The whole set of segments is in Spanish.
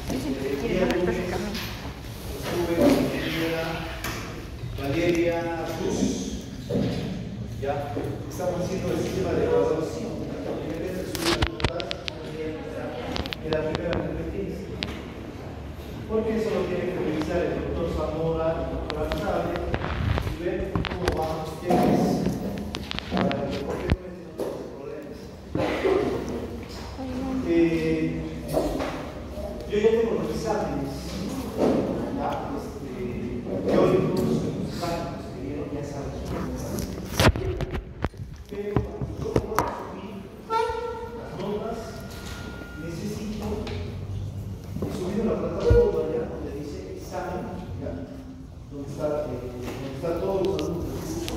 Estuve con mi ingeniera Valeria Cruz, ya estamos haciendo el sistema de evaluación, en vez de subir las notas en la primera competencia, porque eso lo tiene que revisar el doctor Zamora, el doctor Alzade, y ver cómo van ustedes para que no tengan problemas. Yo ya tengo los exámenes, ya, teóricos, prácticos que vieron, ya saben. Pero yo puedo subir las notas, necesito subir la plataforma ya donde dice examen, ya, donde están todos los alumnos del grupo.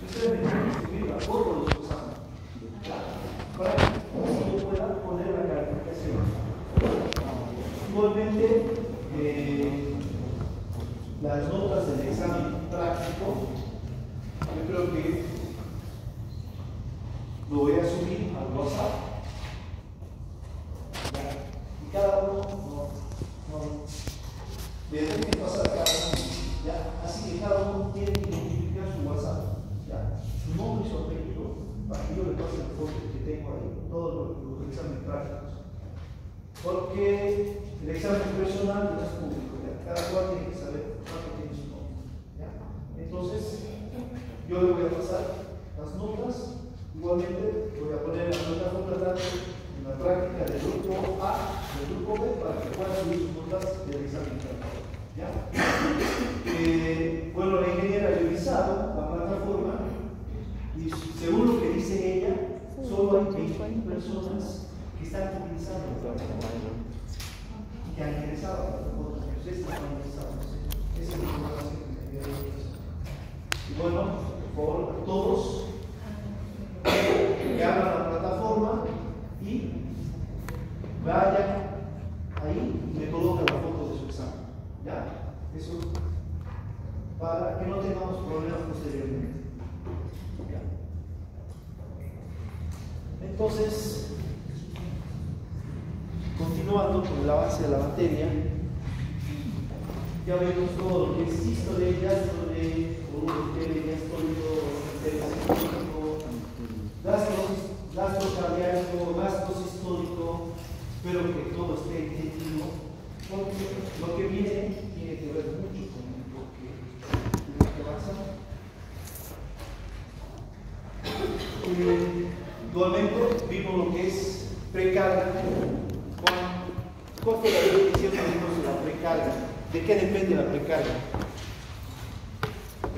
Ustedes me tienen que subir la foto de los exámenes, ya, para que yo pueda poner la calificación. Igualmente, las notas del examen práctico, yo creo que lo voy a subir al WhatsApp. Y cada uno le debe pasar cada uno. ¿Ya? Así que cada uno tiene que identificar su WhatsApp. ¿Ya? Su nombre y su apellido, para que yo le pase el foto que tengo ahí, todos los exámenes prácticos. Porque el examen personal no es público, ¿ya? Cada cual tiene que saber cuánto tiene su nombre, ¿ya? Entonces, yo le voy a pasar las notas, igualmente voy a poner las notas contratantes en la práctica del grupo A, del grupo B, para que puedan subir sus notas del examen práctico, ¿ya? Bueno, la ingeniera ha revisado la plataforma y según lo que dice ella, solo hay 21 personas que están utilizando la plataforma y que han ingresado a la plataforma. Ustedes están ingresados. Esa es la información que me dio. Y bueno, por favor, todos que abran la plataforma y vayan ahí y me colocan la foto de su examen. ¿Ya? Eso para que no tengamos problemas posteriormente. ¿Ya? Entonces, continuando con el avance de la materia, ya vemos todo lo que es sístole, diástole, volumen diastólico, gasto cardíaco, gasto sistólico, pero que todo esté entendido, porque lo que viene tiene que ver mucho con lo que avanza. Igualmente vimos lo que es precarga. ¿Cuál fue la definición que dimos de la precarga? ¿De qué depende la precarga?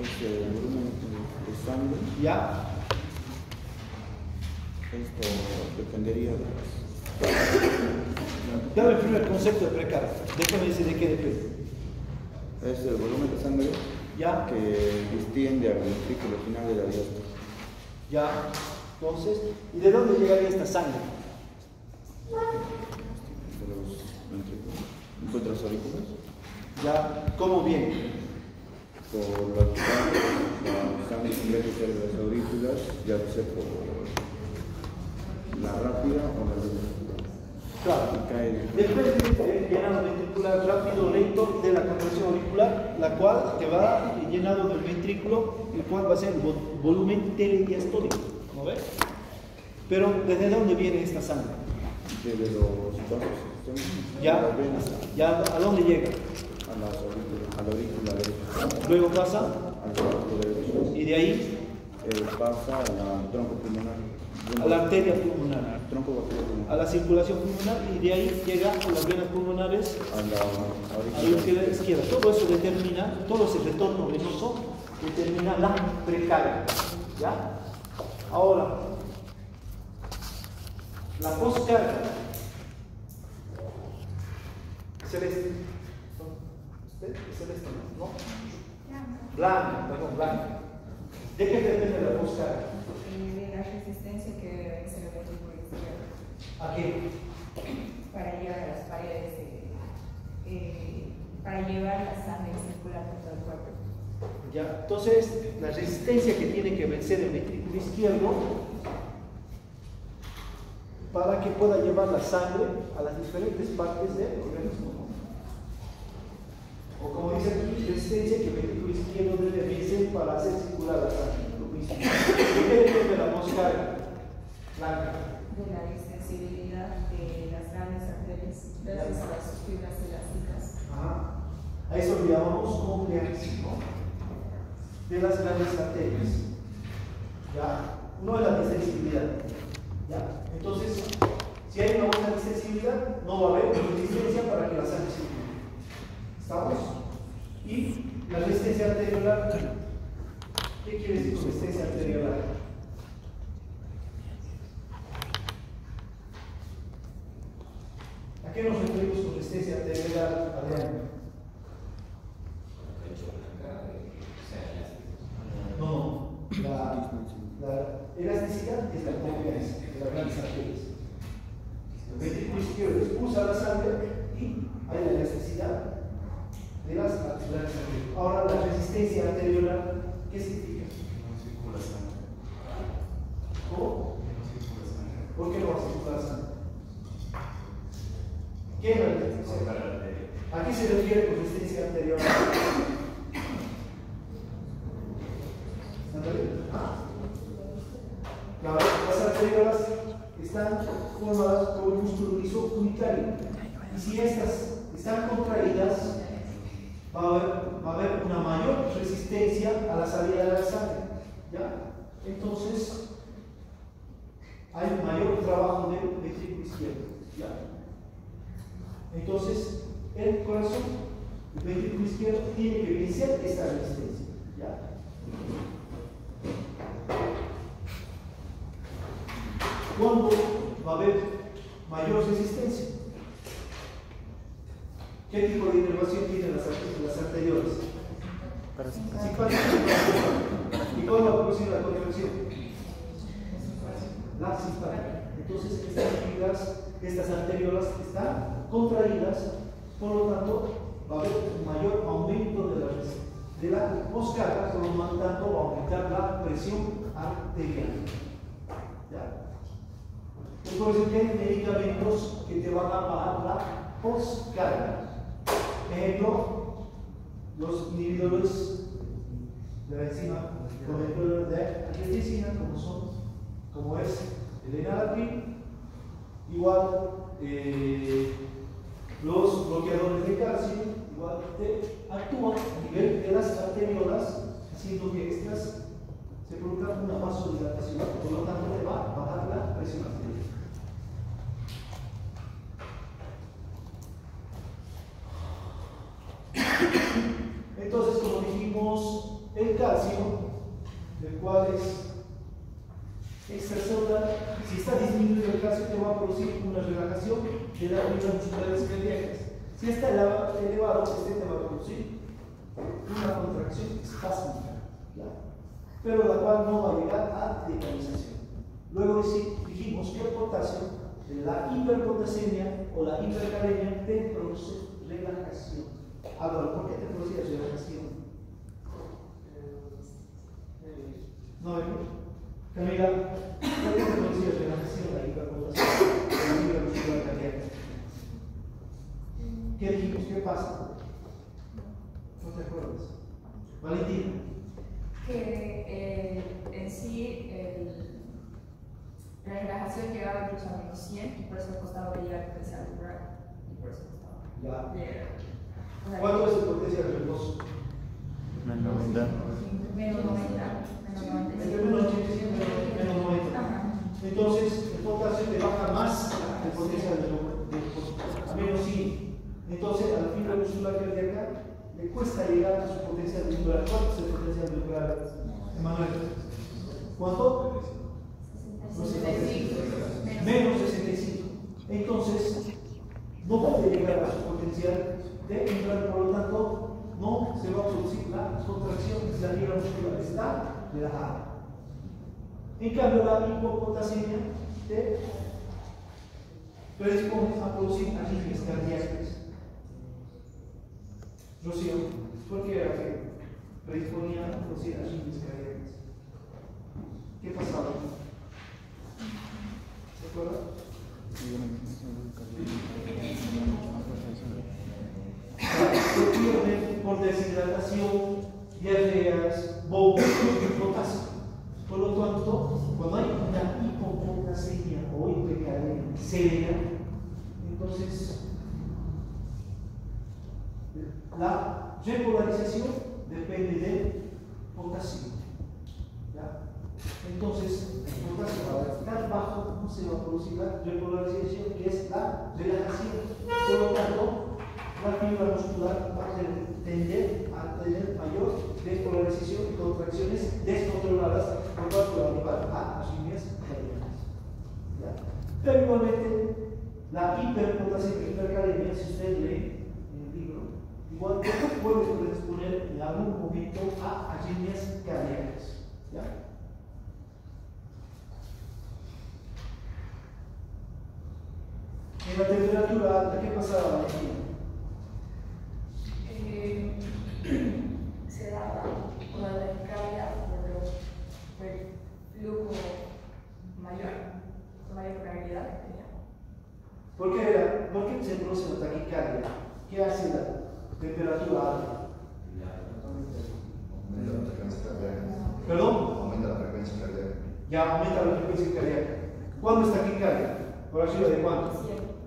Es el volumen de sangre. ¿Ya? Esto dependería de las... Dame primero el concepto de precarga. Déjame decir de qué depende. Es el volumen de sangre, ¿Ya? que extiende al ventrículo final de la diástole. ¿Ya? Entonces, ¿y de dónde llegaría esta sangre? De los ventrículos. ¿Encuentras aurículas? ¿Ya? ¿Cómo viene? Por la sangre ingresa de las aurículas, ya sea por la rápida o la lenta. Claro. Depende del llenado ventricular rápido o lento de la contracción auricular, la cual te va llenado del ventrículo, el cual va a ser el volumen telediastólico. ¿No ves? Pero ¿desde dónde viene esta sangre? Desde los vasos. ¿Ya a dónde llega? A la aurícula derecha. Luego pasa Al tronco derecho. y de ahí Pasa al tronco pulmonar. a la arteria pulmonar, Tronco pulmonar. a la circulación pulmonar y de ahí llega a las venas pulmonares A la a la aurícula izquierda. Todo eso determina, todo ese retorno venoso determina la precarga. ¿Ya? Ahora, la poscarga celeste. Celeste, ¿no? Blanca, perdón, blanca. ¿De qué depende la poscarga? De la resistencia que se le mete por izquierda. ¿A qué? Para llegar a las paredes, para llevar la sangre circular por todo el cuerpo. ¿Ya? Entonces, la resistencia que tiene que vencer el ventrículo izquierdo para que pueda llevar la sangre a las diferentes partes del organismo. blanca. De la extensibilidad de las grandes arterias gracias a las fibras elásticas. Ajá. A eso le llamamos complejísimo de las grandes arterias. ¿Ya? No es la distensibilidad. ¿Ya? Entonces, si hay una buena distensibilidad, no va a haber resistencia para que la sangre circule. ¿Estamos? Y la resistencia arteriolar, ¿qué quiere decir con resistencia arteriolar? ¿A qué nos referimos con resistencia arteriolar, Adrián? No, la elasticidad es la confianza de las grandes arterias. El ventrículo izquierdo expulsa la sangre y hay la elasticidad de las grandes arterias. Ahora, la resistencia arteriolar, ¿qué significa? No circula sangre. ¿Cómo? No circula sangre. ¿Por qué no va a circular sangre? ¿Qué es la resistencia? ¿A qué se refiere con resistencia arteriolar? Las arteriolas están formadas por un músculo liso unitario. Y si estas están contraídas, va a haber una mayor resistencia a la salida de la sangre. ¿Ya? Entonces, hay mayor trabajo del ventrículo izquierdo. ¿Ya? Entonces, el corazón, el ventrículo izquierdo, tiene que vencer esta resistencia. ¿Ya? ¿Cuándo va a haber mayor resistencia? ¿Qué tipo de inervación tienen las arteriolas? ¿Y cuándo va a producir la contracción? La simpática. Entonces, estas arteriolas están contraídas, por lo tanto, va a haber un mayor aumento de la poscarga, por lo tanto, va a aumentar la presión arterial. ¿Ya? Por eso hay medicamentos que te van a bajar la poscarga. Ejemplo, los inhibidores de la enzima, los inhibidores de angiotensina, como es el enalapril, igual los bloqueadores de calcio, igual actúan a nivel de las arteriolas, haciendo que estas se produzcan una vasodilatación, por lo tanto te va a bajar la presión arterial. Entonces, como dijimos, el calcio, el cual es extracelular, si está disminuido el calcio, te va a producir una relajación de las fibras musculares cardíacas. Si está elevado, te va a producir una contracción espásmica, ¿ya? Pero la cual no va a llegar a decalización. Luego dijimos que el potasio, la hiperpotasemia o la hipercalemia, te produce relajación. Ahora, ¿por qué te producía relajación? No, Camila, ¿por qué te producía relajación la hiperpotasemia o la hipermuscular cardíaca? ¿Qué dijimos? ¿Qué pasa? ¿No te acuerdas? Valentina. Que en sí la relajación llegaba incluso a menos 100 y por eso costaba llegar al potencial lumbar y por eso costaba llegar. ¿Cuánto es el potencial de reposo? Menos 90. Menos 90. Entre menos 85 y menos 90. Entonces, el potasio te baja más el potencial de reposo, a menos 100. Entonces, al fibra muscular cardíaca le cuesta llegar a su potencial muscular. ¿Cuánto es el potencial muscular, Emanuel? ¿Cuánto? 65. Menos 65. Entonces, no puede llegar a su potencial de entrar, por lo tanto, no se va a producir la contracción si la fibra muscular está relajada. En cambio, la hipopotasemia te predispone a producir arritmias cardíacas. Rocío, ¿por qué era que predisponía a producir arritmias cardíacas? ¿Qué pasaba? ¿Se acuerdan? Se pierden por deshidratación, diarreas, vómitos y potasio. Por lo tanto, cuando hay una hipopotasemia o hipercalemia severa, entonces la repolarización depende del potasio. ¿Ya? Entonces, el potasio va a estar bajo, no se va a producir la repolarización, que es la relajación. Por lo tanto, la fibra muscular va a tender a tener mayor despolarización y contracciones descontroladas, por lo tanto va a llevar a arritmias cardíacas. Pero igualmente, la hiperpotasemia y hipercalemia, si usted lee en el libro, igual puede predisponer en algún momento a arritmias cardíacas. ¿Ya? En la temperatura alta, ¿qué pasaba aquí? Se daba una taquicardia por el flujo mayor, con mayor probabilidad que tenía. ¿Por qué se produce la taquicardia? ¿Qué hace la temperatura alta? Aumenta la frecuencia cardíaca. ¿Perdón? Aumenta la frecuencia cardíaca. Ya aumenta la frecuencia cardíaca. ¿Cuándo es taquicardia? ¿Por arriba de cuánto?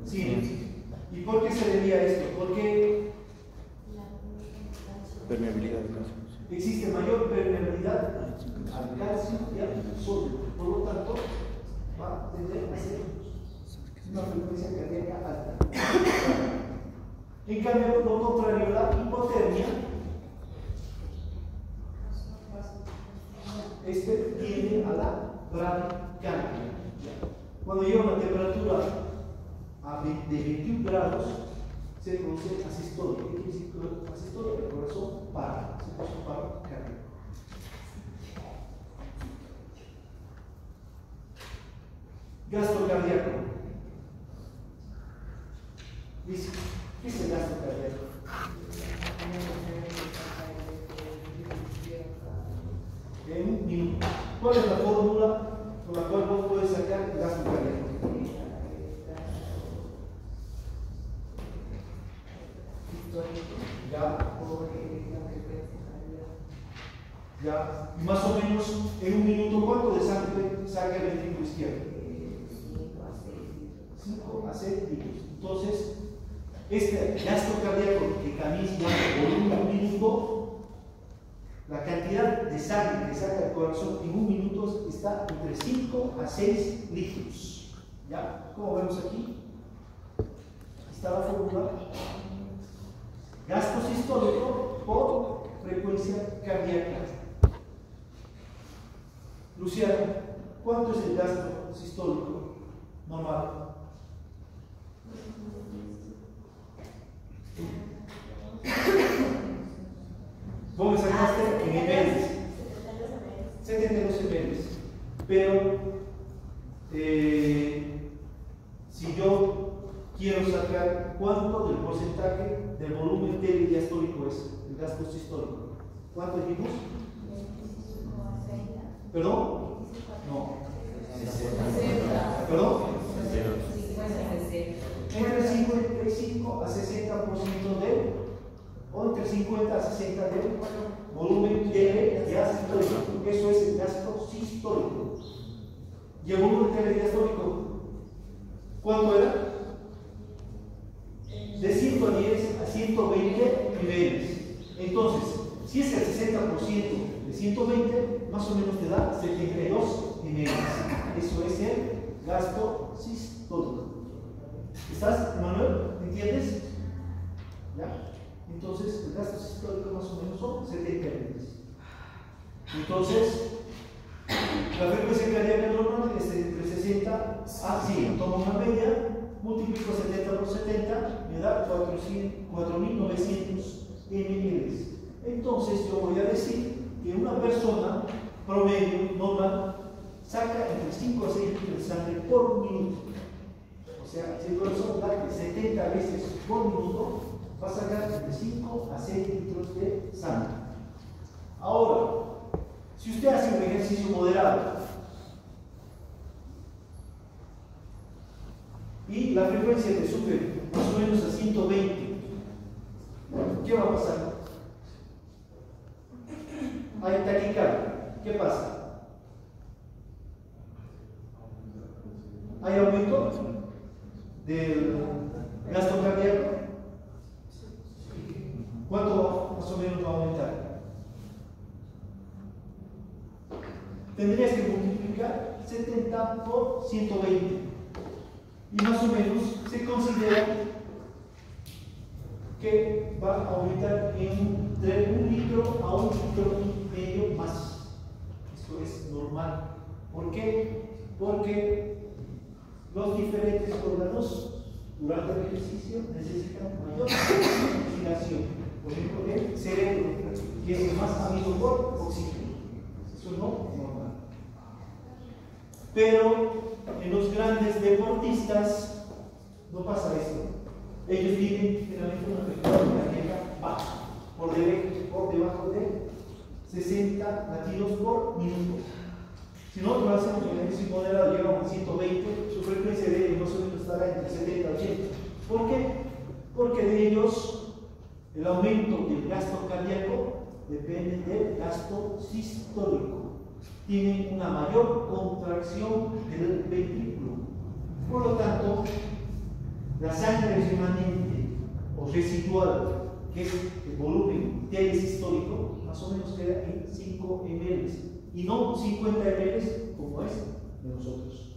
100. ¿Y por qué se debía a esto? Porque Permeabilidad del calcio. existe mayor permeabilidad al calcio y al sodio. Por lo tanto, va a tender a ser una frecuencia cardíaca alta. En cambio, lo contrario, la hipotermia, tiende a la bradicardia. Cuando llega una temperatura de 21 grados, se produce asistolia. ¿Qué quiere decir asistolia? El corazón para, se produce un paro cardíaco. Gasto cardíaco. Dice, ¿qué es el gasto cardíaco? En un minuto. ¿Cuál es la fórmula con la cual vos puedes sacar el gasto cardíaco? Ya, y más o menos en un minuto, ¿cuánto de sangre saca el ventrículo izquierdo? 5 a 6 litros. Entonces, este gasto cardíaco que también se llama volumen un minuto, la cantidad de sangre que saca el corazón en un minuto está entre 5 a 6 litros. ¿Ya? Como vemos aquí, está la fórmula. Gasto sistólico por frecuencia cardíaca. Luciano, ¿cuánto es el gasto sistólico normal? ¿Vos me sacaste en niveles? 72 ml. Pero si yo quiero sacar cuánto del porcentaje del volumen diastólico es el gasto sistólico, ¿cuánto dijimos? ¿Perdón? No. ¿Perdón? Entre 55 a 60% de, o entre 50 a 60 de volumen diastólico. Eso es el gasto sistólico. ¿Y el volumen diastólico cuánto era? De 110 a 120 niveles. Entonces, si es el 60% de 120, más o menos te da 72 niveles. Eso es el gasto sistólico. ¿Estás, Manuel? ¿Entiendes? ¿Ya? Entonces, el gasto sistólico más o menos son 70 niveles. Entonces, la frecuencia cardíaca normal es entre 60 a 100. Tomo una media, multiplico 70 por 70, me da 4.900 ml. Entonces, yo voy a decir que una persona promedio normal saca entre 5 a 6 litros de sangre por minuto. O sea, si el corazón late 70 veces por minuto, va a sacar entre 5 a 6 litros de sangre. Ahora, si usted hace un ejercicio moderado y la frecuencia te sube más o menos a 120, ¿qué va a pasar? Hay taquicardia. ¿Qué pasa? ¿Hay aumento del gasto cardíaco? ¿Cuánto más o menos va a aumentar? Tendrías que multiplicar 70 por 120. Y más o menos se considera que va a aumentar entre 1 litro a 1,5 litros más. Esto es normal. ¿Por qué? Porque los diferentes órganos durante el ejercicio necesitan mayor oxigenación. Por ejemplo, el cerebro, que es el más amigo por oxígeno. Eso no es normal. Pero en los grandes deportistas no pasa esto. Ellos tienen generalmente una frecuencia cardíaca baja, por debajo de 60 latidos por minuto. Si nosotros hacemos un ejercicio moderado, llegamos a 120, su frecuencia de ellos más o menos estará entre 70 y 80. ¿Por qué? Porque de ellos el aumento del gasto cardíaco depende del gasto sistólico. Tienen una mayor contracción del ventrículo. Por lo tanto, la sangre remanente o residual, que es el volumen telesistólico, más o menos queda en 5 ml y no 50 ml como es de nosotros.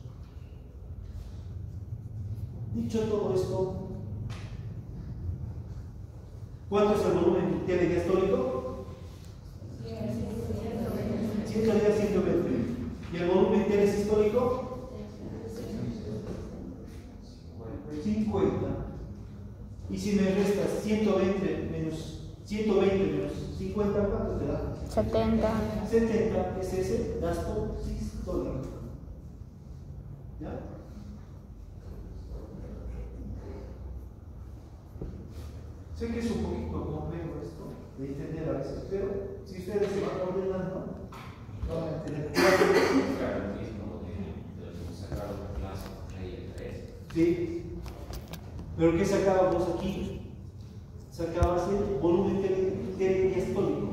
Dicho todo esto, ¿cuánto es el volumen telediastólico? 110 a 120. ¿Y el volumen telesistólico? 50. Y si me restas 120 menos 50, ¿cuánto te da? 70. 70 es ese gasto sistólico. ¿Ya? Sé que es un poquito complejo esto de entender a veces, pero si ustedes se van ordenando, van a entender. Sí, pero ¿qué sacábamos aquí? Sacabas el volumen telediastólico,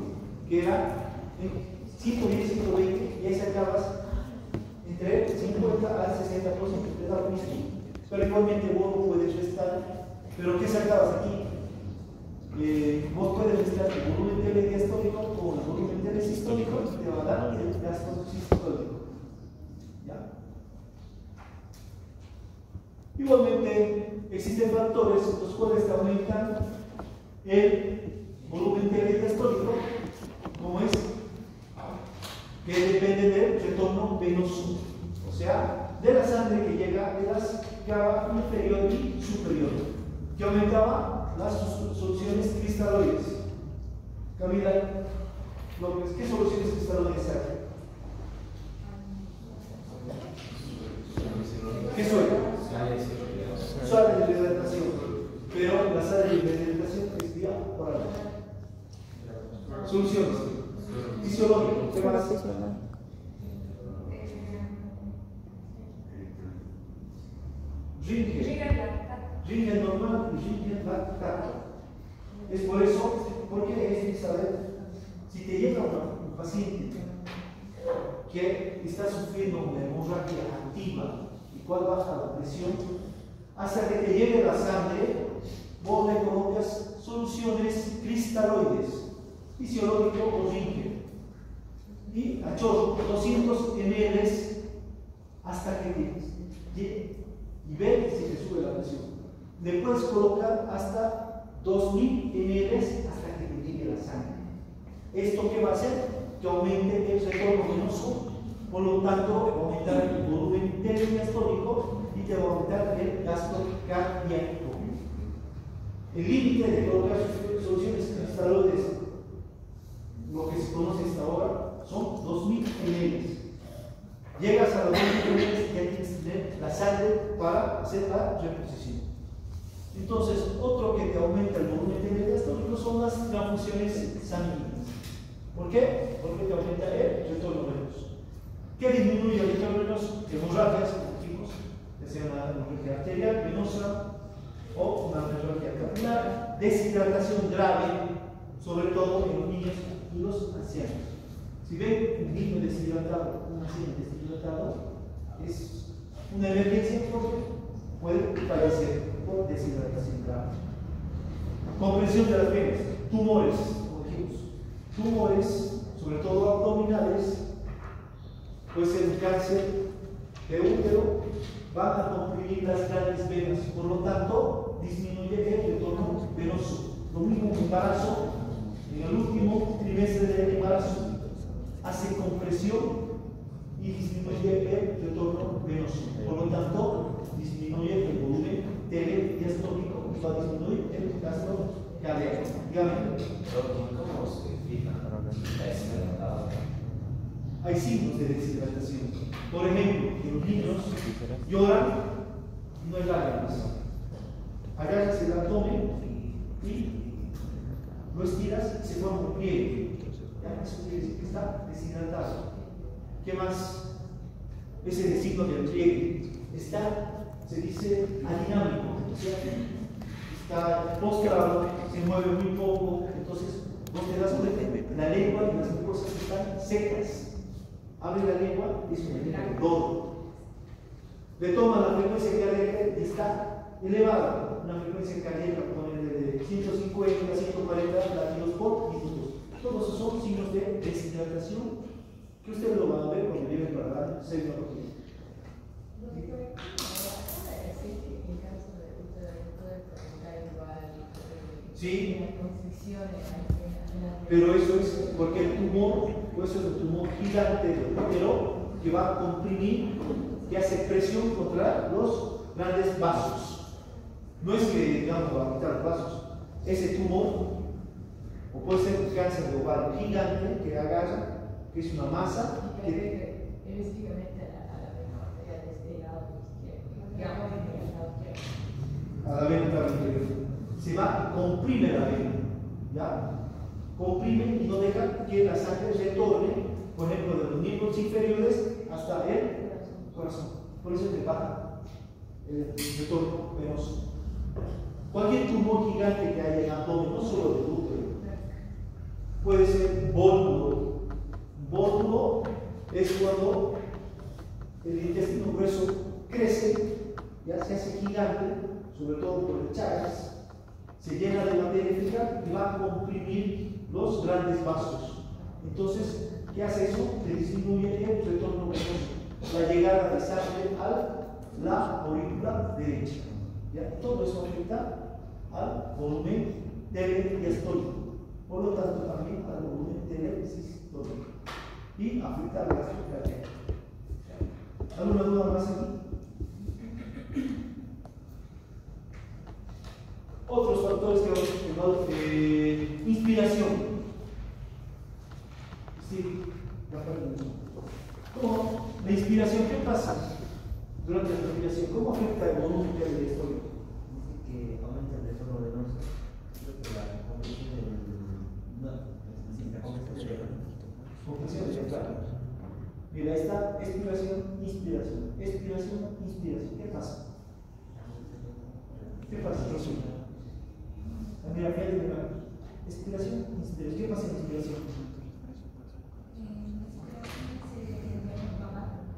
que era 110, 120, y ahí sacabas entre 50 al 60%, te da lo mismo. Pero igualmente vos no puedes restar. ¿Pero qué sacabas aquí? Vos puedes restar el volumen telediastólico con el volumen telesistólico y te va a dar el gasto sistólico. ¿Ya? Igualmente, existen factores los cuales aumentan el volumen telediastólico, como es que depende del retorno venoso, o sea, de la sangre que llega de las cava inferior y superior, que aumentaba las soluciones cristaloides. Camila López, ¿qué soluciones cristaloides hay? ¿Qué son? Sales de hidratación, pero la sal de hidratación es vía oral. Soluciones fisiológicas, ¿qué más? Ringen normal y ringen lactato. Es por eso, porque es saber, si te llega un paciente que está sufriendo una hemorragia activa y cual baja la presión, hasta que te llegue la sangre, vos le colocas soluciones cristaloides, fisiológico o ringen, y a chorro 200 ml hasta que llegue y ver si te sube la presión. Le puedes colocar hasta 2000 ml hasta que te llegue la sangre. ¿Esto qué va a hacer? Que aumente el retorno venoso, por lo tanto va a aumentar el volumen telediastólico y te va a aumentar el gasto cardíaco. El límite de colocar soluciones cristaloides, lo que se conoce hasta ahora, son 2000 ml. Llegas a los 2000 ml y ya tienes que tener la sangre para hacer la reposición. Entonces, otro que te aumenta el volumen telediastólico son las transfusiones sanguíneas. ¿Por qué? Porque te aumenta el retorno venoso. ¿Qué disminuye el retorno venoso? Hemorragias, chicos, que sea una hemorragia arterial, venosa o una hemorragia capilar, deshidratación grave, sobre todo en los niños y los ancianos. Si ven un niño deshidratado, un anciano deshidratado, es una emergencia porque puede fallecer por deshidratación grave. Compresión de las venas, tumores, como dijimos, tumores, sobre todo abdominales, puede ser un cáncer de útero, van a comprimir las grandes venas, por lo tanto disminuye el retorno venoso. Lo mismo un embarazo, en el último trimestre del embarazo hace compresión y disminuye el retorno venoso, por lo tanto disminuye el volumen telediastólico y va a disminuir el gasto cardíaco. Dígame. ¿Cómo se fija la deshidratada? Hay signos de deshidratación. Por ejemplo, que los niños lloran y no hay lágrimas. Agarras el abdomen y lo estiras y se forma un pliegue. ¿Ya? Eso quiere decir que está deshidratado. ¿Qué más? Ese signo del pliegue está, se dice, adinámico. O sea, está postrado, se mueve muy poco. Entonces, vos te das cuenta, la lengua y las mucosas están secas. Abre la lengua y es una lengua de lodo. Le toma la frecuencia cardíaca y está elevada. Una frecuencia cardíaca de 150 a 140 latidos por minuto. Todos esos son signos de deshidratación que ustedes lo van a ver cuando lleguen para la segunda oportunidad. Sí, pero eso es porque el tumor, puede ser un tumor gigante del útero que va a comprimir, que hace presión contra los grandes vasos. No es que, digamos, va a quitar los vasos. Ese tumor, o puede ser un cáncer de ovario gigante que agarra, que es una masa que a la vena también se va, comprime la vena, ¿ya? Comprime y no deja que la sangre retorne, por ejemplo, de los miembros inferiores hasta el corazón. Por eso te baja el retorno venoso. Cualquier tumor gigante que haya en el abdomen, no solo del útero, puede ser vólvulo. Vólvulo es cuando el intestino grueso crece, ya se hace gigante, sobre todo por el Chagas, se llena de materia fecal y va a comprimir los grandes vasos. Entonces, ¿qué hace eso? Le disminuye el retorno venoso, la llegada de sangre a la aurícula derecha. ¿Ya? Todo eso afecta al volumen telediastólico, por lo tanto también al volumen telesistólico y afecta al gasto cardíaco. ¿Alguna duda más aquí? Otros factores que vamos a ver, inspiración. Sí, ¿cómo? La inspiración, ¿qué pasa durante la respiración? ¿Cómo afecta el volumen telediastólico? Que aumenta el retorno venoso. Creo que la compresión compresión, claro. Mira, ahí está expiración, inspiración, expiración, inspiración. ¿Qué pasa? ¿Qué pasa? Mira, fíjate de nuevo. Expiración, inspiración. ¿Qué pasa en inspiración?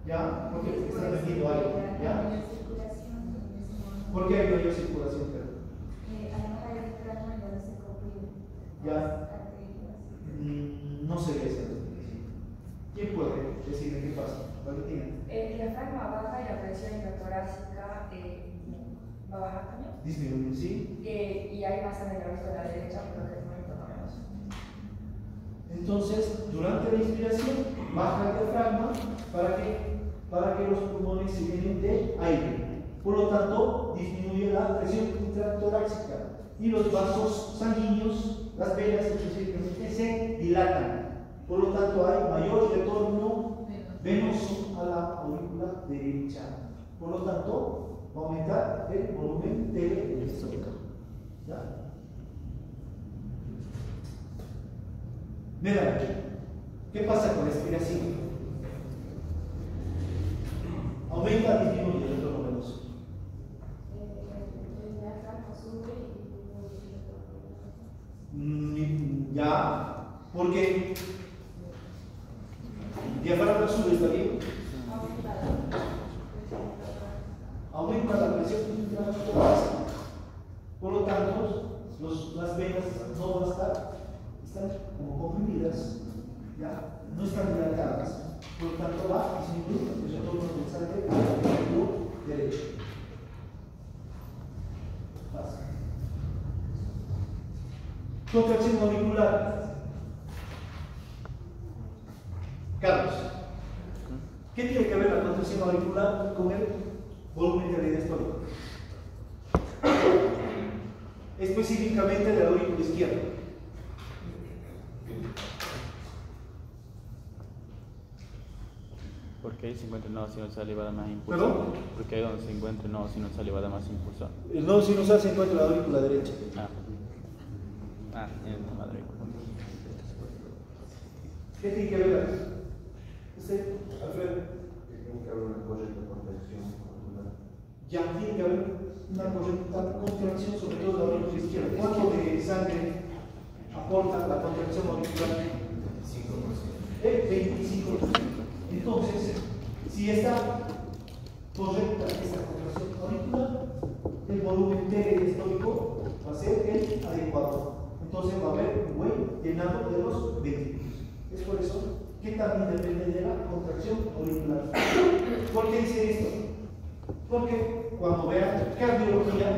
¿Ya? ¿Por qué está metiendo algo? ¿Ya? ¿Por qué hay mayor circulación? ¿Ya? No se ve eso. ¿Quién puede decirme qué pasa? Valentina. El diafragma baja y la presión intratorácica va a bajar también. Disminuye, ¿sí? Y hay más en el brazo de la derecha, pero que es muy importante. Entonces, durante la inspiración, baja el diafragma para que los pulmones se llenen de aire. Por lo tanto, disminuye la presión intratorácica y los vasos sanguíneos, las venas específicamente, se dilatan. Por lo tanto, hay mayor retorno venoso a la aurícula derecha. Por lo tanto, va a aumentar el volumen telediastólico. ¿Ya? Mira, ¿qué pasa con la expiración? Aumenta o disminuye el retorno venoso. Ya, porque diafragma sube, ¿está bien? Las venas no van a estar, están como comprimidas, ¿ya? No están dilatadas, por lo tanto va a disminuir el retorno del sangre al ventrículo derecho. Fácil. Contracción auricular. Carlos, ¿qué tiene que ver la contracción auricular con el volumen de la diastólica? Específicamente de la aurícula izquierda. Porque ahí se encuentra el nodo sinusal salivada más impulsada. ¿Perdón? Porque ahí donde se encuentra el nodo sinusal salivada más impulsada. El nodo sinusal se encuentra en la aurícula derecha. En la madrícula. ¿Qué tiene que ver aquí? ¿Usted, Alfredo? Tiene que haber una correcta contracción auricular. Ya tiene que haber una correcta contracción, sobre todo de la aurícula izquierda. ¿Cuánto de sangre aporta la contracción auricular? 25%. Entonces, si está correcta esta contracción auricular, el volumen T diastólico va a ser el adecuado. Entonces va a haber un buen llenado de los ventrículos. Es por eso que también depende de la contracción auricular. ¿Por qué dice esto? Porque cuando vean cardiología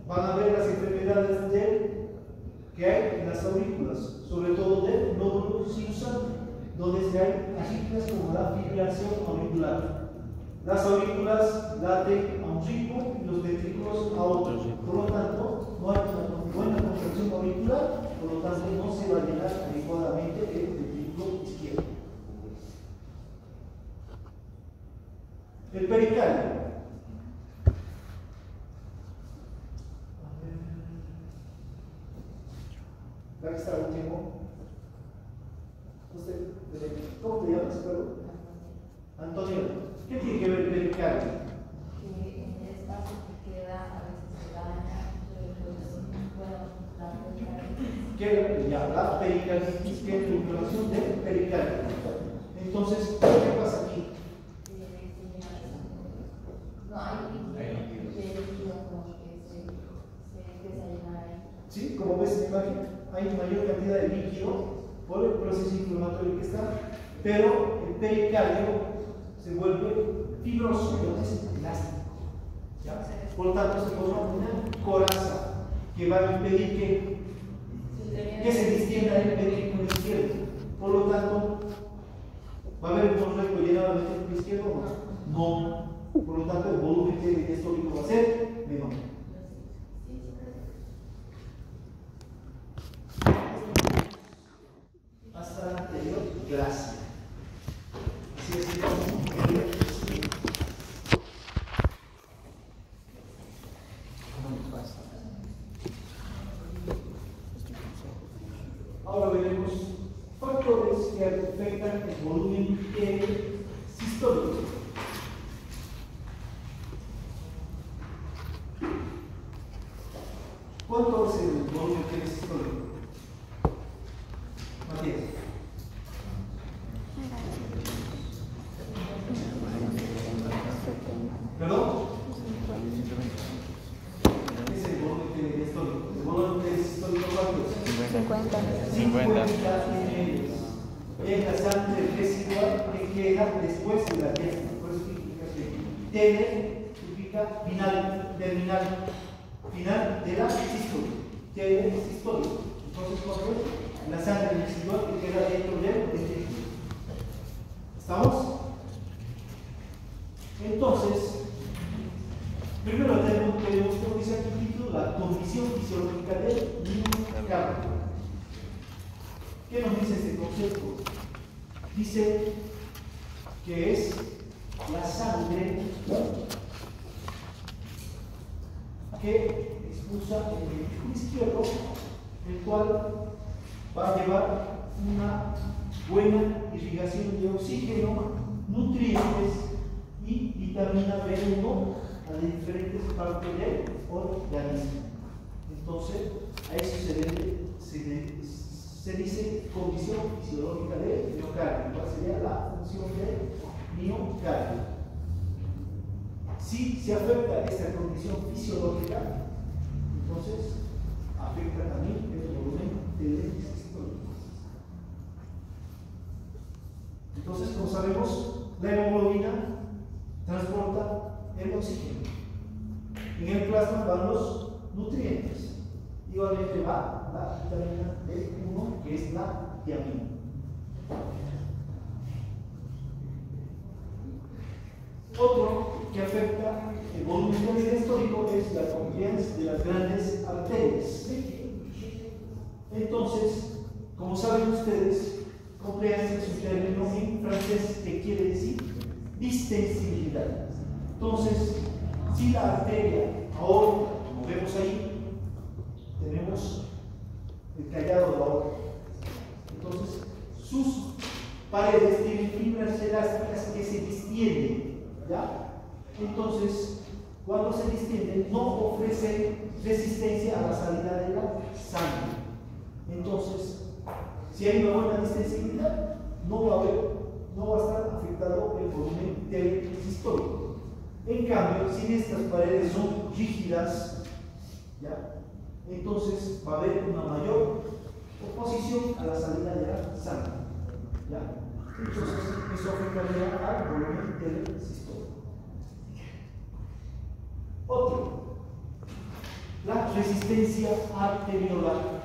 van a ver las enfermedades que hay en las aurículas, sobre todo del nódulo sinusal, donde se hay asignas como la fibrilación auricular. Las aurículas laten a un ritmo y los ventrículos a otro. Por lo tanto, no hay una buena contracción auricular, por lo tanto no se va a llenar adecuadamente el ventrículo izquierdo. El pericardio. La que está último. ¿Cómo te llamas, perdón? Antonio, ¿qué tiene que ver el pericardio? Que en el espacio que queda a veces se daña, Que ya la pericarditis, que es la inflamación del pericardio. Entonces, ¿qué pasa aquí? No, hay líquido como que se empieza a llenar ahí. ¿Sí? Como ves en la imagen, hay mayor cantidad de líquido por el proceso inflamatorio que está, pero el pericardio se vuelve fibroso, entonces elástico. ¿Ya? Por lo tanto, se forma una coraza que va a impedir que se distienda el ventrículo izquierdo. Por lo tanto, ¿va a haber un correcto llenado del ventrículo izquierdo o no? No. Por lo tanto, el volumen diastólico va a ser menor. Hasta la anterior clase. Así es que ahora veremos factores que afectan el volumen sistólico. ¿Cuánto es el volumen sistólico? Matías. ¿Perdón? ¿Qué es el volumen sistólico? ¿El volumen sistólico cuánto es? 50. 50 ml. Es la sangre residual que queda después de la diástase. Por eso significa que TD significa final, terminal, final de la sistólica. TD sistólico. Entonces, ¿cuánto es? La sangre residual que queda dentro del ventrículo. ¿Estamos? Entonces, primero tenemos como dice aquí el título, la condición fisiológica del miocardio. ¿Qué nos dice este concepto? Dice que es la sangre que expulsa el ventrículo izquierdo, el cual va a llevar una buena irrigación de oxígeno, nutrientes y vitamina B1 a diferentes partes del organismo. Entonces, a eso se dice condición fisiológica del miocardio. ¿Cuál sería la función del miocardio? Si se afecta esta condición fisiológica, entonces afecta también el volumen telesistólico. Entonces, como sabemos, la hemoglobina transporta el oxígeno. En el plasma van los nutrientes. Igualmente va la vitamina B1, que es la tiamina. Otro que afecta el volumen telesistólico es la compliance de las grandes arterias. Entonces, como saben ustedes, compliance es un término en francés que quiere decir distensibilidad. Entonces, si la arteria aorta, como vemos ahí, tenemos el callado de la aorta. Entonces, sus paredes tienen fibras elásticas que se distienden, ¿ya? Entonces, cuando se distienden, no ofrece resistencia a la salida de la sangre. Entonces, si hay una buena distensibilidad, no va a estar afectado el volumen telesistólico. En cambio, si estas paredes son rígidas, ¿ya? Entonces va a haber una mayor oposición a la salida de la sangre, ¿ya? Entonces, eso afectaría al volumen telesistólico. Otro, la resistencia arteriolar.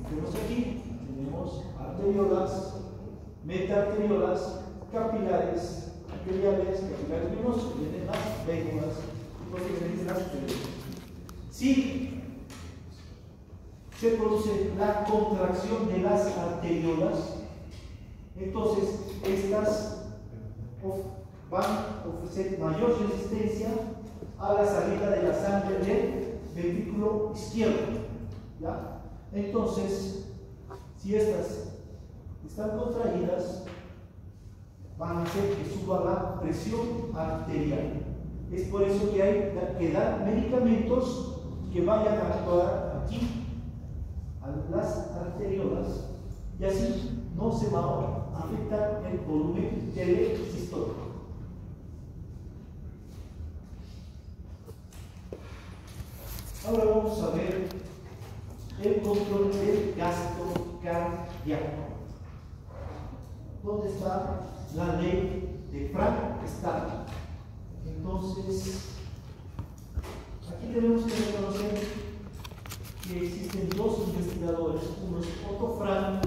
Tenemos aquí, tenemos arteriolas, metaarteriolas, capilares arteriales, capilares venosos, que vienen las vénulas y posteriormente las arterias. Si se produce la contracción de las arteriolas, entonces estas van a ofrecer mayor resistencia a la salida de la sangre del ventrículo izquierdo, ¿ya? Entonces, si estas están contraídas, van a hacer que suba la presión arterial. Es por eso que hay que dar medicamentos que vayan a actuar aquí, a las arteriolas, y así no se va a afectar el volumen telesistólico. Ahora vamos a ver el control del gasto cardíaco. ¿Dónde está la ley de Frank-Starling? Entonces, aquí tenemos que reconocer que existen dos investigadores. Uno es Otto Frank,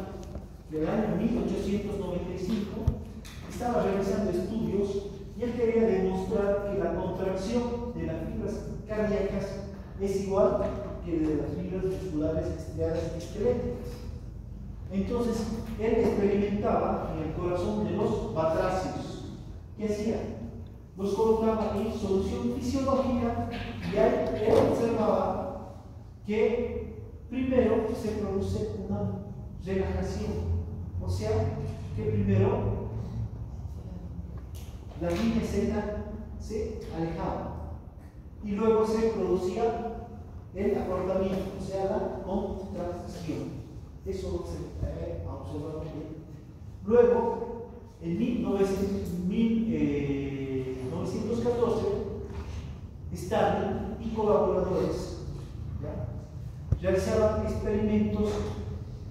del año 1895, estaba realizando estudios y él quería demostrar que la contracción de las fibras cardíacas es igual que de las fibras musculares estriadas esqueléticas. Entonces, él experimentaba en el corazón de los batracios. ¿Qué hacía? Los colocaba en solución fisiológica y ahí él observaba que primero se produce una relajación. O sea, que primero la línea Z se alejaba y luego se producía el acortamiento, o sea, la contracción. Eso se ha observado bien. Luego, en 1914, Starling y colaboradores, ¿ya?, realizaban experimentos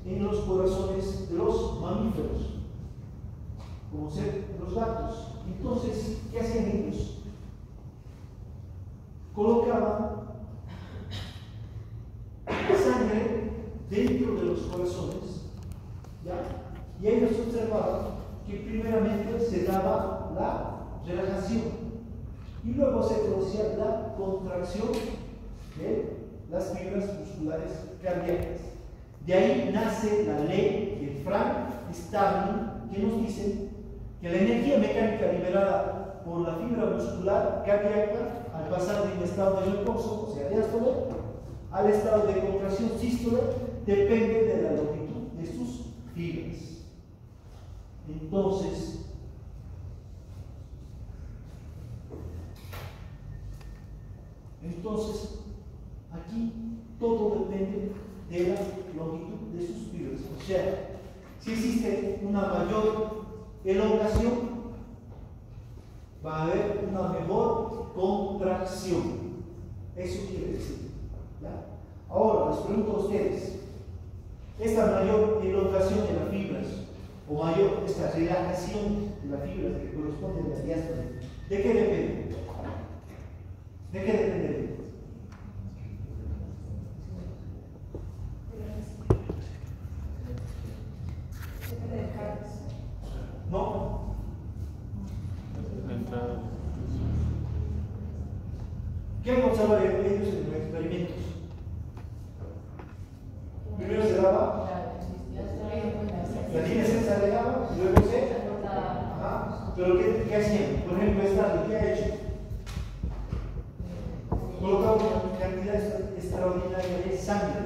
en los corazones de los mamíferos, como ser los gatos. Entonces, ¿qué hacían ellos? Colocaban sangre dentro de los corazones, ¿ya? Y ellos observaban que primeramente se daba la relajación y luego se producía la contracción de las fibras musculares cardíacas. De ahí nace la ley de Frank-Starling, que nos dice que la energía mecánica liberada por la fibra muscular cardíaca al pasar de un estado de reposo, o sea, diástole, al estado de contracción sístole, depende de la longitud de sus fibras. Entonces, aquí todo depende de la longitud de sus fibras. O sea, si existe una mayor elongación, va a haber una mejor contracción. Eso quiere decir, ¿ya? Ahora, les pregunto a ustedes, esta mayor elongación de las fibras, o mayor, esta relajación de las fibras que corresponde a la diástole, ¿de qué depende? ¿De qué depende? ¿No? La entrada. ¿Qué han observado ellos en los experimentos? Primero se daba, la línea se alargaba, luego se. Ajá. Pero ¿qué hacían? Por ejemplo, esta, ¿qué ha hecho? Colocaba una cantidad extraordinaria de sangre.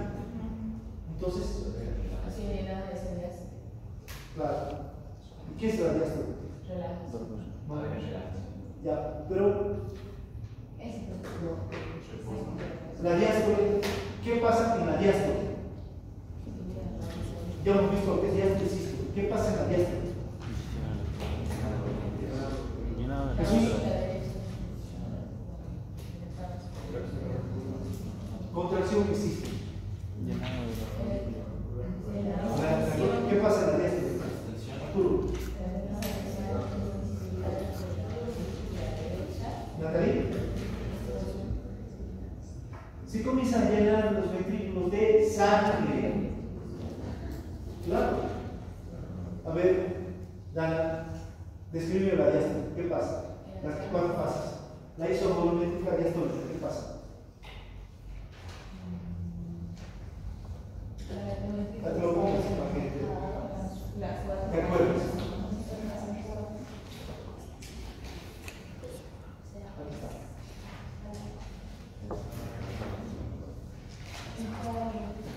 Entonces, claro. ¿Y qué es la diástole? Ya, pero la diástole, ¿qué pasa en la diástole? Ya hemos visto lo que es diástole sístole. ¿Qué pasa en la diástole? Jesús. Contracción que existe. ¿Qué pasa en la diástole? Arturo. Natalie. Se comienzan a llenar los ventrículos de sangre. Claro. A ver, Dana, describe la diástole. ¿Qué pasa? Las cuatro fases. La isovolumétrica diastólica. ¿Qué pasa? Te lo pongo así para que te acuerdes.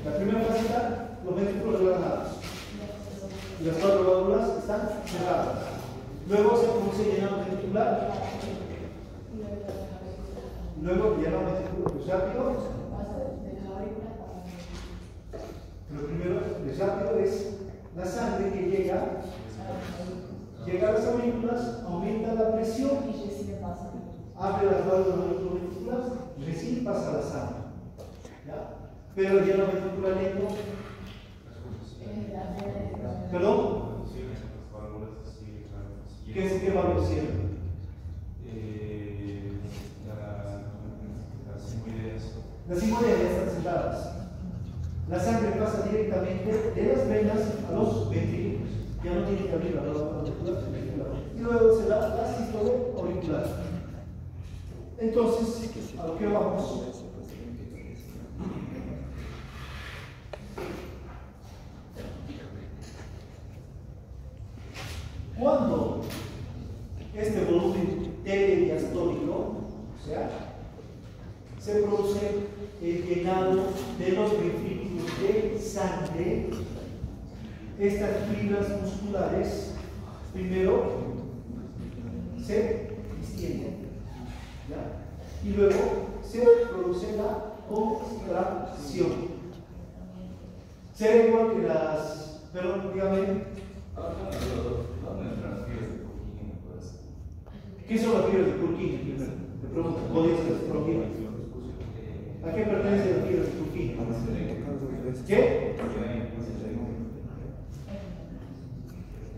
La primera fase está los ventrículos relajados y las cuatro válvulas están cerradas. Luego se produce llenado ventricular. Luego llenado ventricular rápido. Lo primero, el rápido es la sangre que llega a las aurículas, aumenta la presión, abre las válvulas ventriculares, recién pasa la sangre. ¿Ya? Pero el lleno ventricular lento. ¿Perdón? ¿Qué es qué válvula cierra? Las sigmoideas ya están sentadas. La sangre pasa directamente de las venas a los ventrículos. Ya no tiene que abrir la válvula ventricular. Y luego se da la sístole auricular. Entonces, a lo que vamos. Cuando este volumen telediastólico, o sea, se produce el llenado de los ventrículos de sangre, estas fibras musculares primero se distienden, ¿ya? Y luego se produce la contracción. Será igual que las, perdón, dígame. ¿Qué son las fibras de Purkinje? Primero, te pregunto, ¿podrías ser Purkinje? ¿A qué pertenece la fibra de Purkinje? ¿Qué?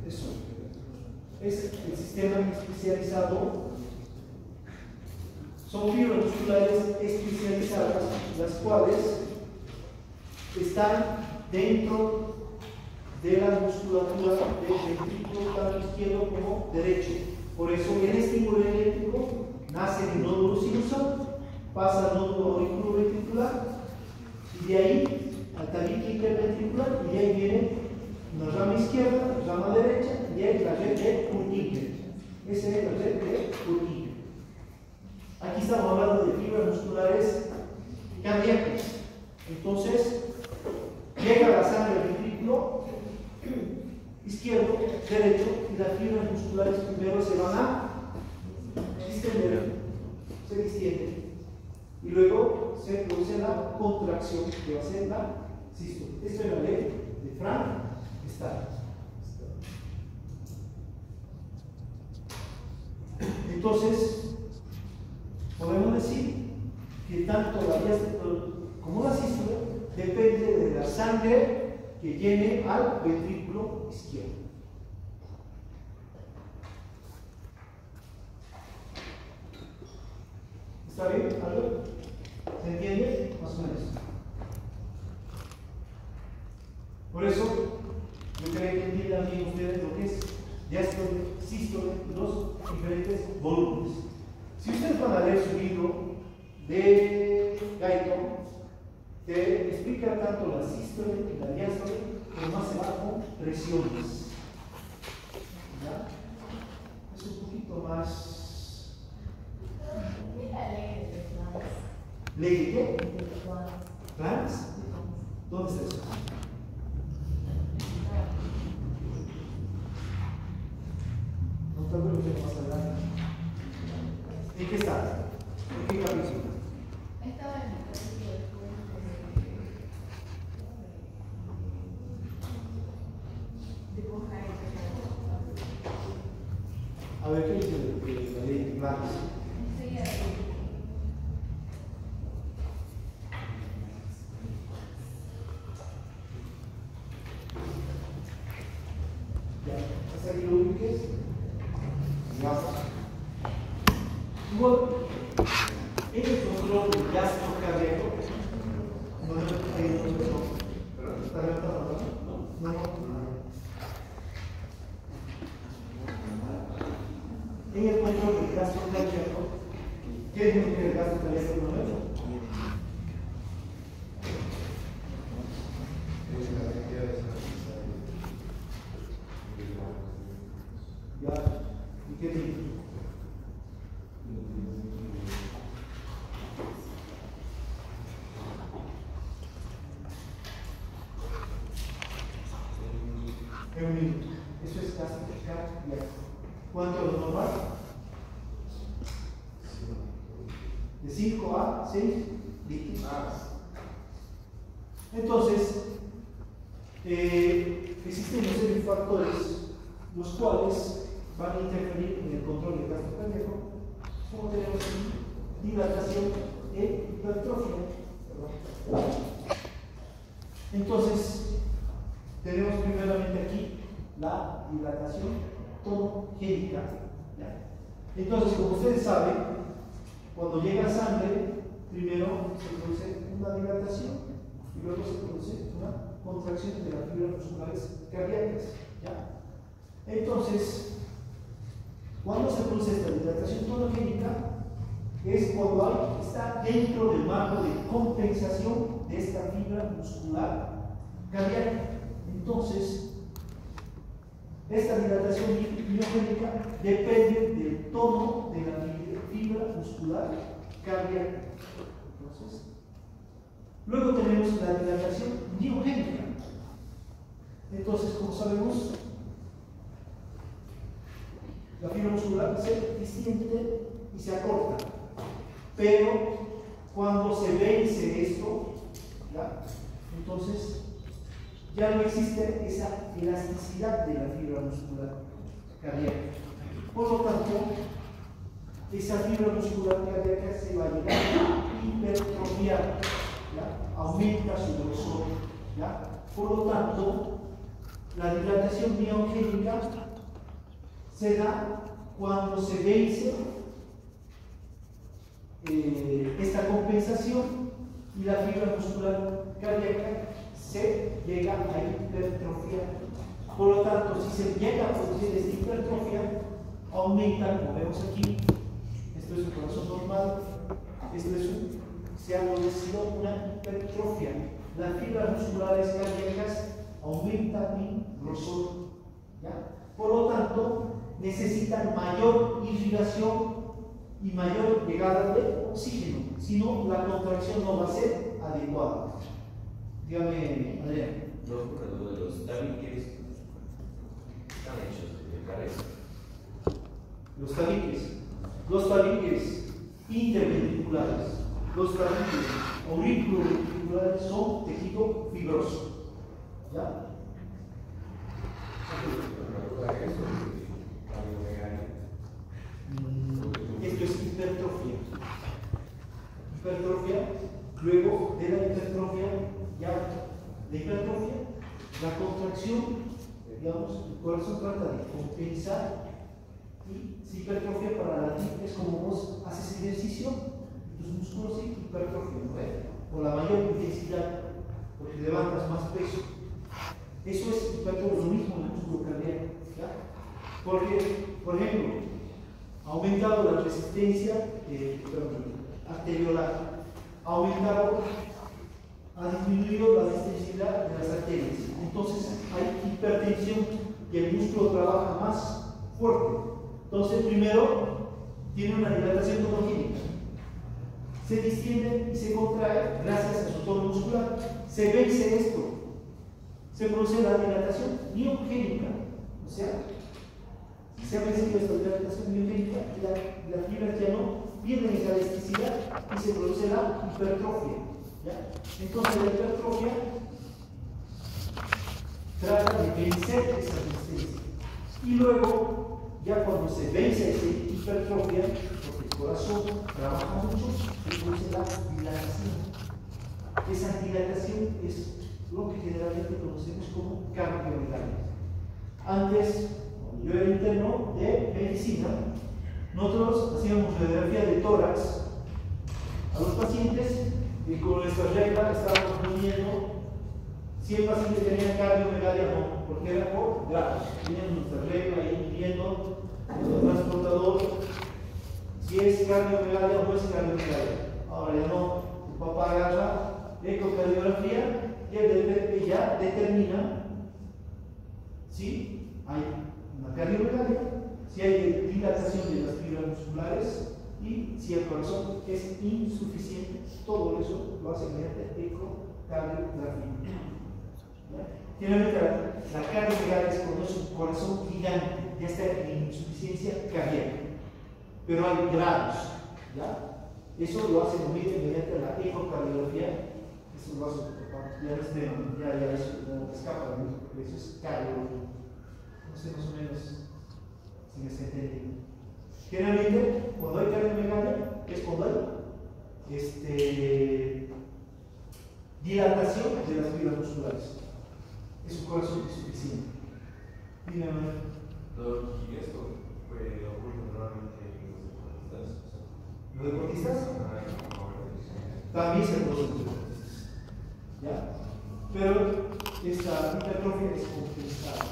Eso. Es el sistema especializado. Son fibras musculares especializadas, las cuales están dentro de la musculatura del ventrículo tanto izquierdo como derecho. Por eso el estímulo eléctrico nace del nódulo sinusal, pasa al nódulo auriculoventricular y de ahí al tabique interventricular, y de ahí viene una rama izquierda, rama derecha, y ahí la red de Purkinje. Esa es la red de Purkinje. Aquí estamos hablando de fibras musculares cardíacas. Entonces, llega la sangre al ventrículo izquierdo, derecho, y las fibras musculares primero se van a distender, se distienden, y luego se produce la contracción, que va a ser la sístole. Esto es la ley de Frank-Starr. Entonces, podemos decir que tanto la diástole como la sístole sangre que llene al ventrículo izquierdo. ¿Está bien, Albert? ¿Se entiende? Más o menos. Por eso, yo creo que entiendan bien ustedes lo que es diástole, sístole, los diferentes volúmenes. Si ustedes van a leer su libro de Guyton, te explica tanto la sístole y la diástole, pero más se va con presiones. ¿Ya? Es un poquito más. ¿Ley de qué? ¿Planes? ¿Dónde está eso? No te acuerdo más adelante. ¿En qué está? ¿En qué capítulo? Estaba en el capítulo A ver, ¿qué dice la ley de planes? Hasta que lo ubiques, igual, en el control del gasto cardíaco, no hay una persona. ¿Está levantado? No, no. En el control del gasto cardíaco, ¿qué es lo que el gasto cardíaco no es? Ya, ¿y qué dice? En un minuto. Eso es gasto cardíaco. ¿Cuánto es lo normal? De 5 a 6 dígitos. Entonces, existen una serie de factores los cuales van a interferir en el control del gasto cardíaco, como tenemos aquí dilatación e hipertrofia. Entonces, tenemos primeramente aquí la dilatación tonogénica. Entonces, como ustedes saben, cuando llega sangre, primero se produce una dilatación y luego se produce una contracción de las fibras musculares cardíacas. ¿Ya? Entonces, cuando se produce esta dilatación tonogénica, es cuando está dentro del marco de compensación de esta fibra muscular cardíaca. Entonces, esta dilatación miogénica depende del tono de la fibra muscular cardíaca. Entonces, luego tenemos la dilatación miogénica. Entonces, como sabemos, la fibra muscular se distiende y se acorta. Pero cuando se vence esto, ¿ya? Entonces ya no existe esa elasticidad de la fibra muscular cardíaca. Por lo tanto, esa fibra muscular cardíaca se va a llegar a hipertrofiar, ¿ya? Aumenta su grosor, ¿ya? Por lo tanto, la dilatación miogénica se da cuando se vence esta compensación y la fibra muscular cardíaca se llega a hipertrofiar. Por lo tanto, si se llega a producir esta hipertrofia, aumenta, como vemos aquí, esto es un corazón normal, esto es se ha producido una hipertrofia. Las fibras musculares cardíacas aumentan en grosor, ¿ya? Por lo tanto, necesitan mayor irrigación y mayor llegada de oxígeno, si no, la contracción no va a ser adecuada. Dígame, Adrián. No, de los tabiques están hechos de cabeza. Los tabiques interventriculares, los tabiques auriculoventriculares son tejido fibroso. ¿Ya? Esto es hipertrofia. Hipertrofia, luego de la hipertrofia ya de hipertrofia, la contracción, digamos, el corazón trata de compensar, y si hipertrofia para la es como vos haces ejercicio, tus músculos se hipertrofian, ¿no? O la mayor intensidad, porque levantas más peso. Eso es hipertrofia, lo mismo en el músculo cardíaco, ¿ya? Porque, por ejemplo, ha aumentado la resistencia arteriolar, ha disminuido la resistencia de las arterias. Entonces hay hipertensión y el músculo trabaja más fuerte. Entonces, primero tiene una dilatación tonogénica, se distiende y se contrae gracias a su tono muscular. Se vence esto, se produce la dilatación miogénica, o sea, se ha vencido esta dilatación miogénica y las fibras ya no pierden esa elasticidad y se produce la hipertrofia, ¿ya? Entonces, la hipertrofia trata de vencer esa resistencia y luego, ya cuando se vence esa hipertrofia, porque el corazón trabaja mucho, se produce la dilatación. Esa dilatación es lo que generalmente conocemos como cardiomegalia. Antes, yo era interno de medicina, nosotros hacíamos radiografía de tórax a los pacientes y con nuestra regla estábamos midiendo si el paciente tenía cardiomegalia o no, porque era por grados. Teníamos nuestra regla ahí midiendo el transportador si es cardiomegalia o no es cardiomegalia. Ahora ya no, tu papá agarra ecocardiografía y el DPP ya determina si hay una cardiomegalia, si hay dilatación de las fibras musculares y si el corazón es insuficiente. Todo eso lo hace mediante ecocardiografía. Generalmente la cardiomegalia es cuando es un corazón gigante, ya está en insuficiencia cardíaca, pero hay grados, ¿ya? Eso lo hace mediante la ecocardiografía. Eso lo hace ya es tema, ya eso no escapa de mí, porque eso es cardiología. No sé más o menos si me está entendiendo. Generalmente, cuando hay cardiomegalia, es cuando hay dilatación de las fibras musculares. Es un corazón insuficiente. Dime, Manuel. ¿Y esto ocurre normalmente en los ¿Los deportistas? deportistas? También se producen los deportistas, ¿ya? Pero esta hipertrofia es compensada.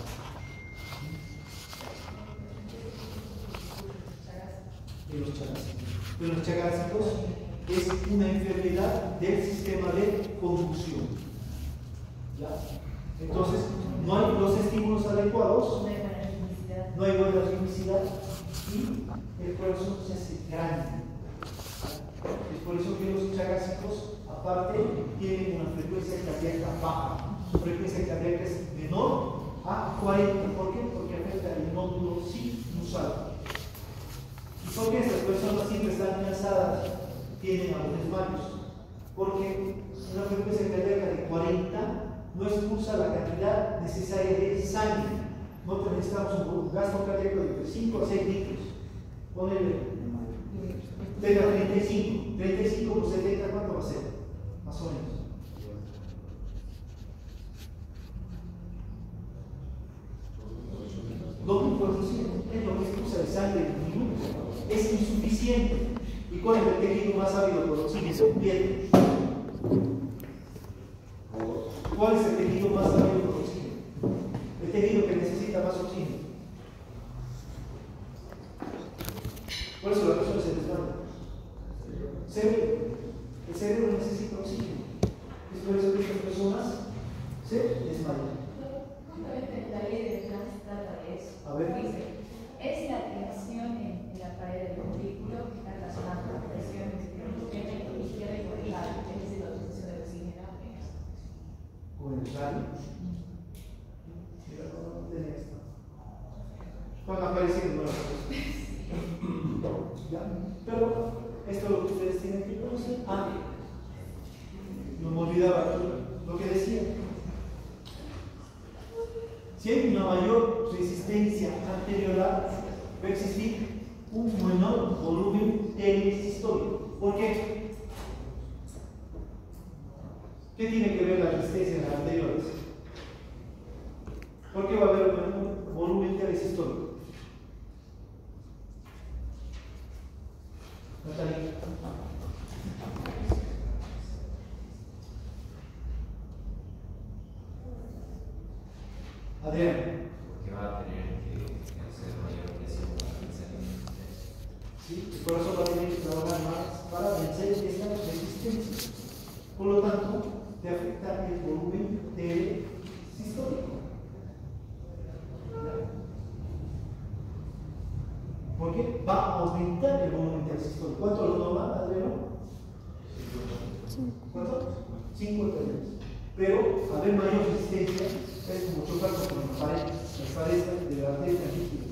De los chagásicos es una enfermedad del sistema de conducción, ¿ya? Entonces, no hay los estímulos adecuados, no hay buena ritmicidad y el corazón se hace grande. Es por eso que los chagásicos, aparte, tienen una frecuencia cardíaca baja. Su frecuencia cardíaca es menor a 40. ¿Por qué? Porque afecta el nódulo sinusal. ¿Y por qué estas personas siempre están cansadas? Tienen a los desmayos. Porque una frecuencia cardíaca de 40 no expulsa la cantidad necesaria de sangre. Nosotros necesitamos un gasto cardíaco de 5 a 6 litros. Ponele, tenga 35. 35 por 70, ¿cuánto va a ser? Más o menos. $2.400 es lo que expulsa de sangre en un minuto. Es insuficiente. ¿Y cuál es el tejido más ávido por oxígeno? Piel. ¿Cuál es el tejido más ávido por oxígeno? El tejido que necesita más oxígeno. Por eso la persona se desmaya. El cerebro necesita oxígeno. Es por eso que estas personas se desmayan. Justamente la ley de Planck trata de eso. A ver. Dice, es la tensión en la pared del ventrículo que está relacionada con la presión izquierda y vertical, es decir, la obtención de oxígeno. Con el radio. Mira, no tenía esto. Van apareciendo nuevas cosas. ¿Ya? Pero esto es lo que ustedes tienen que conocer. No me olvidaba lo que decía. Si hay una mayor resistencia arteriolar, va a existir un menor volumen telesistólico. ¿Por qué? ¿Qué tiene que ver la resistencia en la arteriola? qué va a haber un volumen de interés histórico? Natalia. Adrián. Porque va a tener que hacer mayor presión para vencer el estrés. ¿Sí? El corazón va a tener que trabajar más para vencer esta resistencia. Por lo tanto, te afecta el volumen del sistólico. Porque va a aumentar el volumen del sistólico. ¿Cuánto lo toma, Adriano? ¿Cuánto? 5 veces. Pero a ver mayor resistencia es como chocar con la pared, las paredes de la arteria líquida.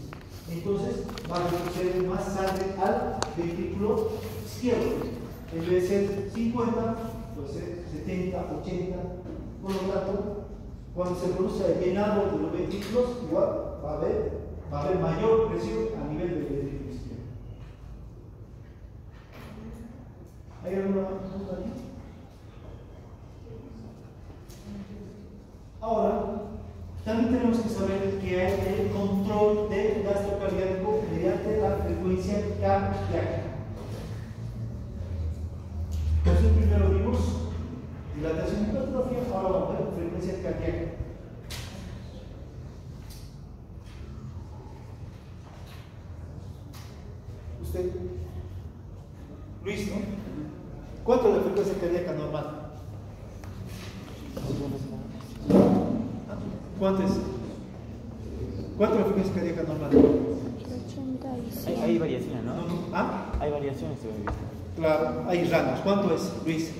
Entonces va a retroceder más sangre al ventrículo izquierdo. En vez de ser 50, puede ser 70, 80. Por lo tanto, cuando se produce el llenado de los ventrículos, igual va a haber mayor presión a nivel del ventrículo izquierdo. ¿Hay alguna pregunta aquí? Ahora, también tenemos que saber que hay el control del gasto cardíaco mediante la frecuencia cardíaca. Entonces, primero vimos dilatación y hipertrofia, ahora vamos a ver frecuencia cardíaca. Usted, Luis, ¿no? ¿Cuánto es la frecuencia cardíaca normal? ¿Cuánto es? ¿Cuánto es la frecuencia cardíaca normal? 85. Hay variaciones, ¿no? ¿Ah? Hay variaciones, se visto. Claro, hay rangos. ¿Cuánto es, Luis?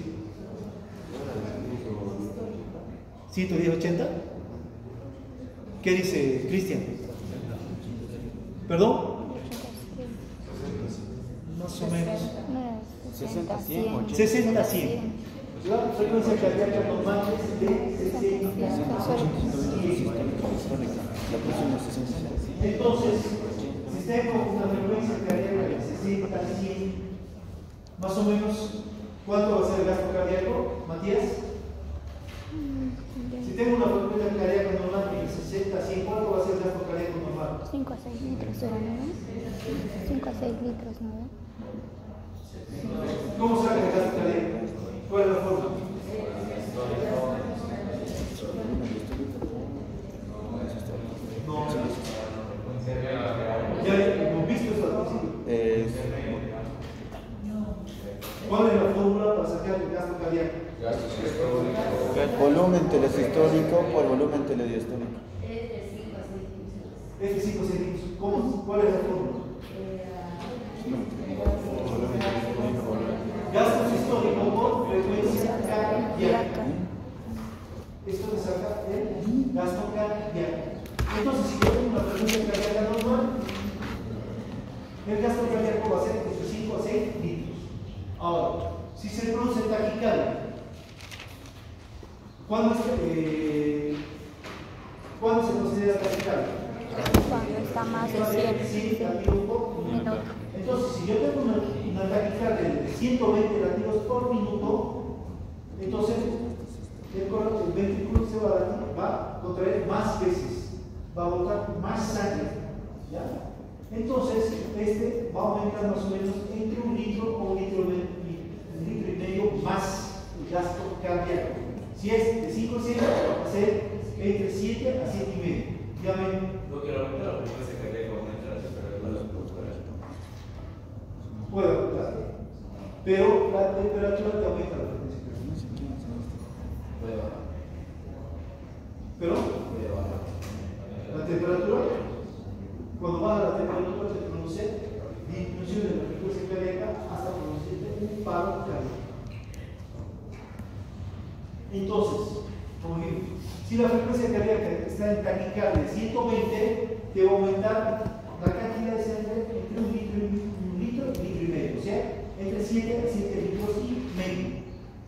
110, 80. ¿Qué dice Cristian? ¿Perdón? Más o menos. 60, 100, 80. 60, 100. La frecuencia cardíaca normal es de 60, 100. Entonces, si tengo una frecuencia cardíaca de 60, 100, más o menos, ¿cuánto va a ser el gasto cardíaco, Matías? Si tengo una frecuencia cardíaca normal de 60, 100, ¿cuánto va a ser el gasto cardíaco normal? 5 a 6 litros, ¿no? 5 a 6 litros, ¿no? ¿Cómo saca el gasto cardíaco? ¿Cuál es la forma? No. Ya hemos visto eso al principio. ¿Cuál es la fórmula para sacar el gasto cardíaco? Volumen telesistólico por volumen telediastólico. Es de 5 centímetros. ¿Cuál es la fórmula? Gasto sistólico por frecuencia cardíaca. Esto me saca el gasto cardíaco. Entonces, si yo tengo una frecuencia cardíaca normal, el gasto cardíaco va a ser entre 5 a 6 litros. Ahora, si se produce taquicardia, ¿cuándo se considera taquicardia? Cuando está más de 100 minutos. Entonces, si yo tengo una taquicardia de 120 latidos por minuto, entonces el ventrículo se va a contraer más veces, va a botar más sangre. ¿Ya? Entonces, este va a aumentar más o menos entre 1 litro o 1 litro y medio más el gasto cardíaco. Si es de 5 a 7, va a ser entre 7 a 7 y medio. Ya ven. Lo que aumenta la frecuencia cardíaca aumenta la temperatura. Puede aumentar, pero la temperatura te aumenta la frecuencia cardíaca. Puede bajar. ¿Pero? Puede bajar. La temperatura, cuando baja la temperatura, se produce disminución de la frecuencia cardíaca hasta producirte un paro cardíaco. Entonces, como digo, si la frecuencia cardíaca está en taquicardia de 120, te va a aumentar la cantidad de sangre entre 1 litro y medio, o sea, entre 7 a 7 litros y medio.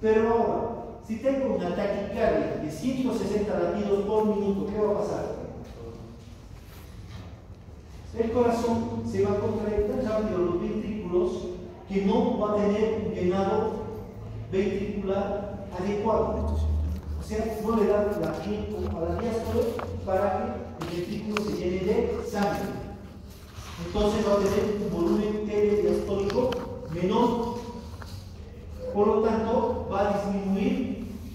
Pero ahora, si tengo una taquicardia de 160 latidos por minuto, ¿qué va a pasar? El corazón se va a contraer tan rápido los ventrículos que no va a tener un llenado ventricular adecuado. O sea, no le da tiempo a la diástole para que sangre. Entonces va a tener un volumen diastólico menor. Por lo tanto, va a disminuir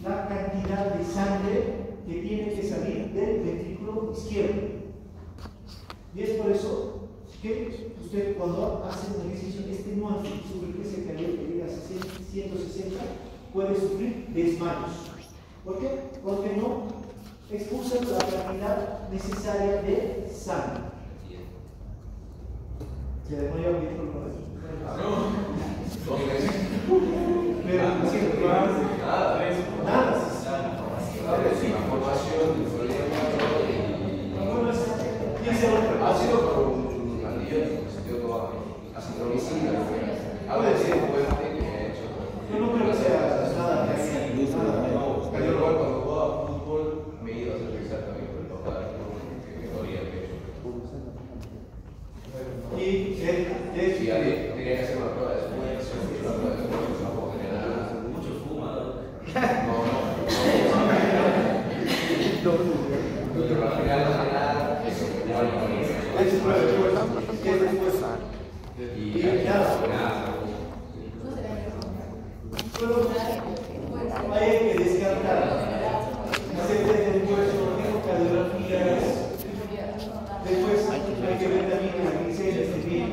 la cantidad de sangre que tiene que salir del ventrículo izquierdo. Y es por eso que usted, cuando hace un ejercicio extenuante, su frecuencia cardíaca que llega a 160, puede sufrir desmayos. ¿Por qué? Porque no expulsa la cantidad necesaria de sangre. ¿Se desmayó bien por lo menos? Pero nada. Ha sido por un antibiótico, se quedó toda acitromicina. Ahora sí, yo no creo que sea nada que haya. Yo igual cuando jugaba fútbol me iba a hacer revisar también por el papá que me dolía el pecho. Y sí, tenía que hacer una prueba de esfuerzo, una prueba de esfuerzo, tampoco tenía nada. Mucho fuma. Pero al final no tenía nada, eso me daba la y nada. Hay que descartar. Hacer desde el hueso, tengo cardiografías. Después hay que ver también que la glicemia esté bien.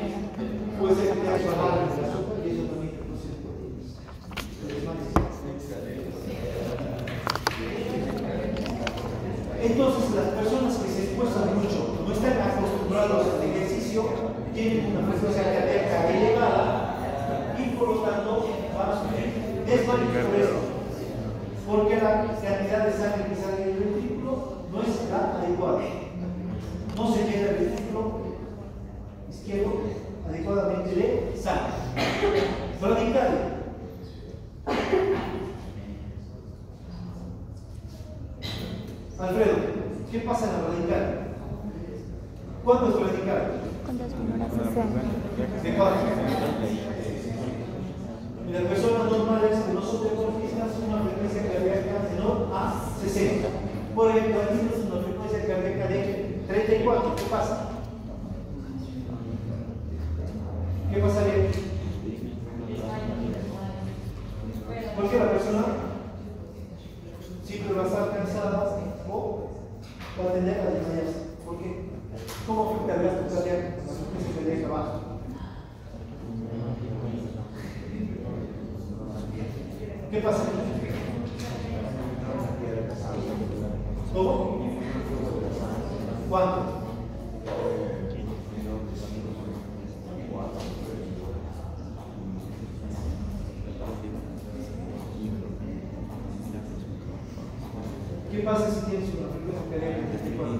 Puede ser que tenga bajada en la sopa y eso también produce proteínas. Entonces, las personas que se esfuerzan mucho, no están acostumbrados al ejercicio, tienen una frecuencia cardíaca elevada y por lo tanto van a sufrir desmayos por eso. Porque la cantidad de sangre que sale del ventrículo no es la adecuada. No se llena el ventrículo izquierdo adecuadamente de sangre. Bradicardia. Alfredo, ¿qué pasa en la bradicardia? ¿Cuánto es bradicardia? Cuando es menor a 60. ¿De cuánto? En las personas normales que no son deportistas, una frecuencia cardíaca menor a 60. Por ejemplo, aquí tenemos una frecuencia cardíaca de 34. ¿Qué pasa? ¿Qué pasaría? ¿Por qué la persona siempre va a estar cansada o va a tender a desmayarse? ¿Por qué? ¿Cómo afecta el gasto cardíaco? La frecuencia cardíaca baja. ¿Qué pasa? ¿Cómo? ¿Cuánto? ¿Qué pasa si tienes una frecuencia cardíaca de 34?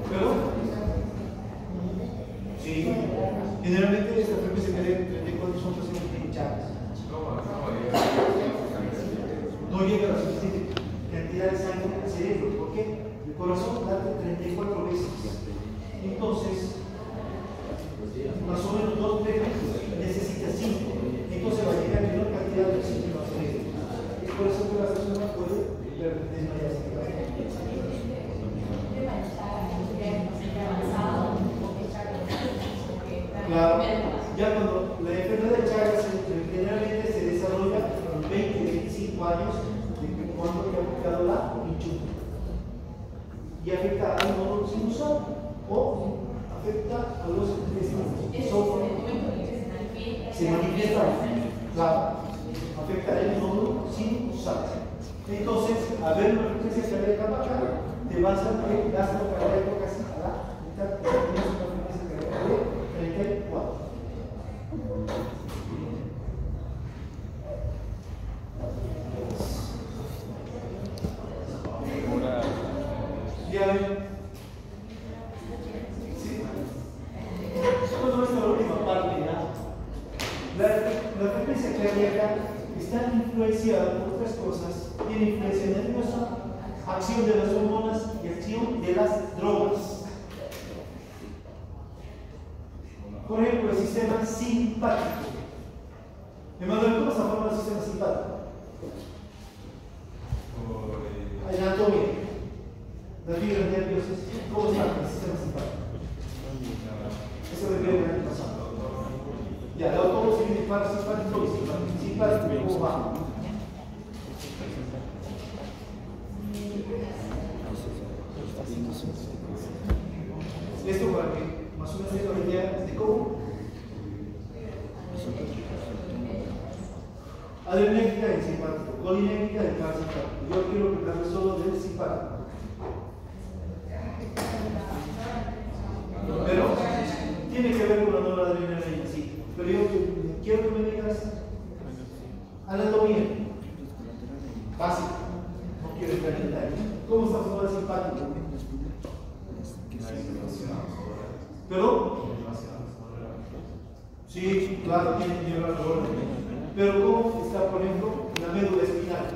¿Pero? Sí. Generalmente esta frecuencia cardíaca de 34 son personas que tienen Chagas. No llega a la suficiente cantidad de sangre al cerebro. ¿Por qué? El corazón late 34 veces. Entonces, más o menos 2 veces necesita 5. Entonces va a llegar a menor cantidad de oxígeno al cerebro. Es por eso que la persona puede desmayarse. Claro, ya cuando la enfermedad de Chagas generalmente se desarrolla a los 20-25 años de cuando ha afectado la hinchura. Y afecta al nódulo sinusal o afecta a los intestinos. Se manifiesta, claro, afecta el nódulo sinusal. Entonces, a ver una frecuencia cardíaca baja, te vas a ver el gasto cardíaco casi a la mitad, tienes una frecuencia cardíaca de 34. Ya ven. Sí. Esto no es la última parte, ¿no? La frecuencia cardíaca está influenciada por otras cosas. Tiene influencia nerviosa, acción de las hormonas y acción de las drogas. Por ejemplo, el sistema simpático. Emanuel, ¿cómo se forma el sistema simpático? Anatomía. Las fibras nerviosas, ¿cómo está el sistema simpático? Eso lo veo el año pasado. Ya, ¿cómo se divide parasimpático y simpático? Simpático, ¿cómo va? Esto para que más o menos tenga una idea de cómo. Adrenérgica del simpático, colinérgica del parasimpático. Yo quiero que hable solo del simpático. Pero tiene que ver con la noradrenalina en sí. Pero yo quiero que me digas anatomía básica. No quiero entrar en detalle. ¿Cómo está formado el simpático? ¿Perdón? Sí, claro, tiene que llevar el orden. Pero ¿cómo está, por ejemplo, la médula espinal?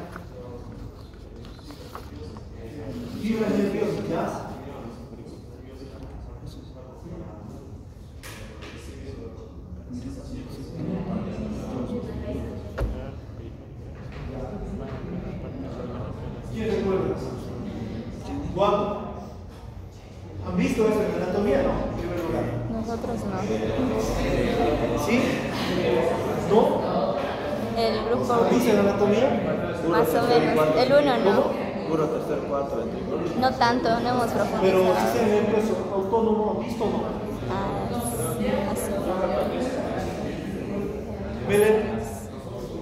Fibras nerviosas, ¿ya? ¿Quién recuerda? ¿Cuándo? ¿Han visto eso en la anatomía? No, en primer lugar. Nosotros no. ¿Sí? ¿No? El grupo ¿Dice la anatomía? más o menos. El 1 no. Puro tercer, cuarto, ventrículo. No tanto, no hemos Pero profundizado. sistema nervioso autónomo, ¿visto o no? Así.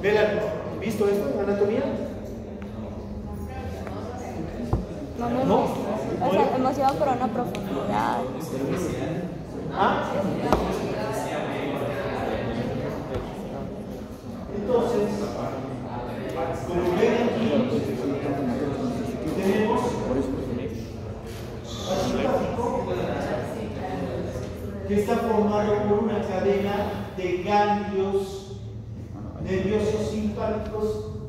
¿Belén, visto esto en anatomía? No. O sea, hemos llevado por una profundidad. ¿Ah? Entonces, como ven aquí, tenemos al simpático que está formado por una cadena de ganglios nerviosos simpáticos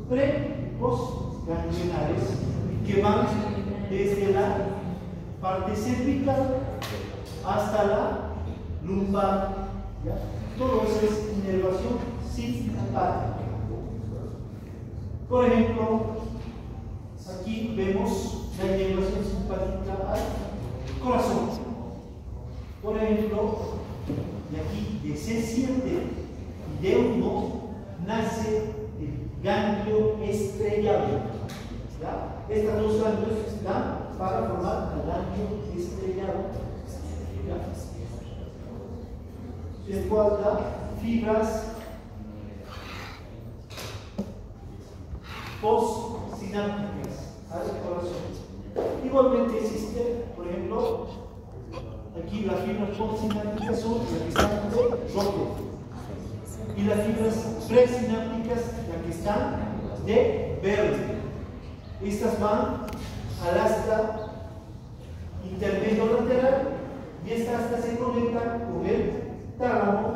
pre-postganglionares que van desde la parte cervical hasta la lumbar. ¿Ya? Todo eso es inervación simpática. Por ejemplo, aquí vemos la inervación simpática al corazón. Por ejemplo, y aquí de C7 y D1 nace el ganglio estrellado. ¿Ya? Estas dos ganglios están para formar el ganglio estrellado. ¿Ya? El cual da fibras postsinápticas al corazón. Igualmente existe, por ejemplo, aquí las fibras postsinápticas son las que están de rojo y las fibras presinápticas las que están de verde. Estas van al asta intermedio lateral y esta asta se conecta con el tálamo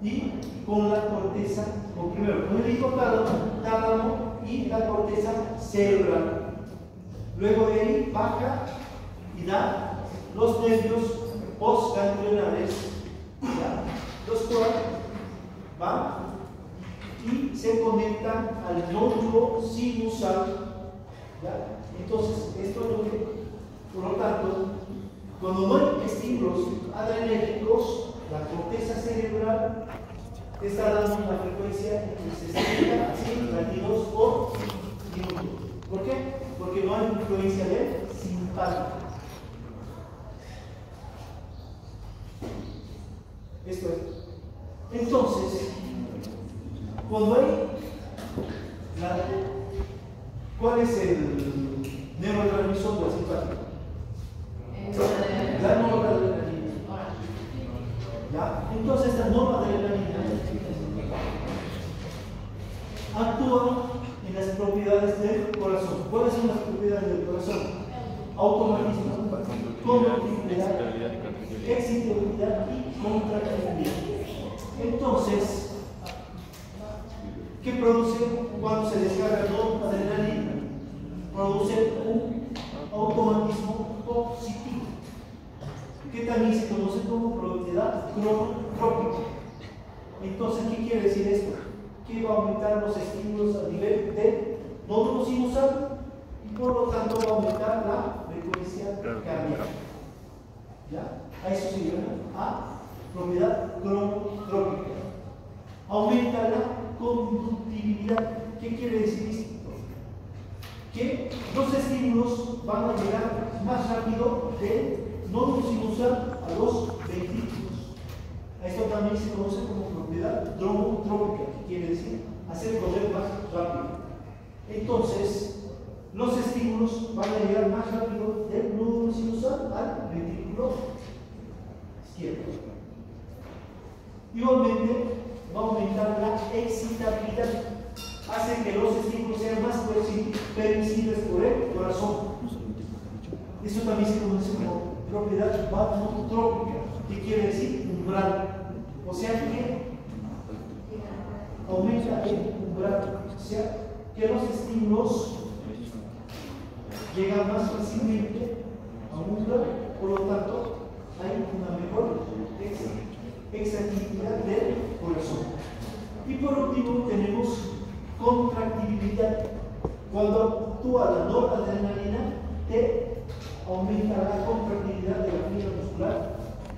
y con la corteza, o primero con el hipotálamo y la corteza cerebral. Luego de ahí baja y da los nervios postganglionares, los cuales van y se conectan al nódulo sinusal. ¿Ya? Entonces, esto es lo que, por lo tanto, cuando no hay estímulos adrenérgicos, la corteza cerebral está dando una frecuencia entre 60 a 100 latidos por minuto. ¿Por qué? Porque no hay influencia del simpático. Esto es. Entonces, cuando hay ¿cuál es el neurotransmisor del simpático? La noradrenalina. ¿Ya? Entonces esta noradrenalina actúa en las propiedades del corazón. ¿Cuáles son las propiedades del corazón? Automatismo, conductividad, excitabilidad y contractilidad. Entonces, ¿qué produce cuando se descarga noradrenalina? Produce un automatismo positivo, que también se conoce como propiedad cronotrópica. Entonces, ¿qué quiere decir esto? que va a aumentar los estímulos a nivel de nódulo sinusal y por lo tanto va a aumentar la frecuencia cardíaca. ¿Ya? A eso se llama propiedad cronotrópica. Aumenta la conductividad. ¿Qué quiere decir esto? Que los estímulos van a llegar más rápido del nódulo sinusal a los ventrículos. Esto también se conoce como propiedad dromotrópica, que quiere decir hacer correr más rápido. Entonces, los estímulos van a llegar más rápido del nódulo sinusal al ventrículo izquierdo. Igualmente, va a aumentar la excitabilidad. Hace que los estímulos sean más permisibles por el corazón. Eso también se conoce como propiedad vasotrópica, que quiere decir umbral. O sea que aumenta el umbral. O sea que los estímulos llegan más fácilmente a un umbral, por lo tanto hay una mejor excitabilidad del corazón. Y por último tenemos contractibilidad. Cuando actúa la noradrenalina, te aumenta la contractibilidad de la fibra muscular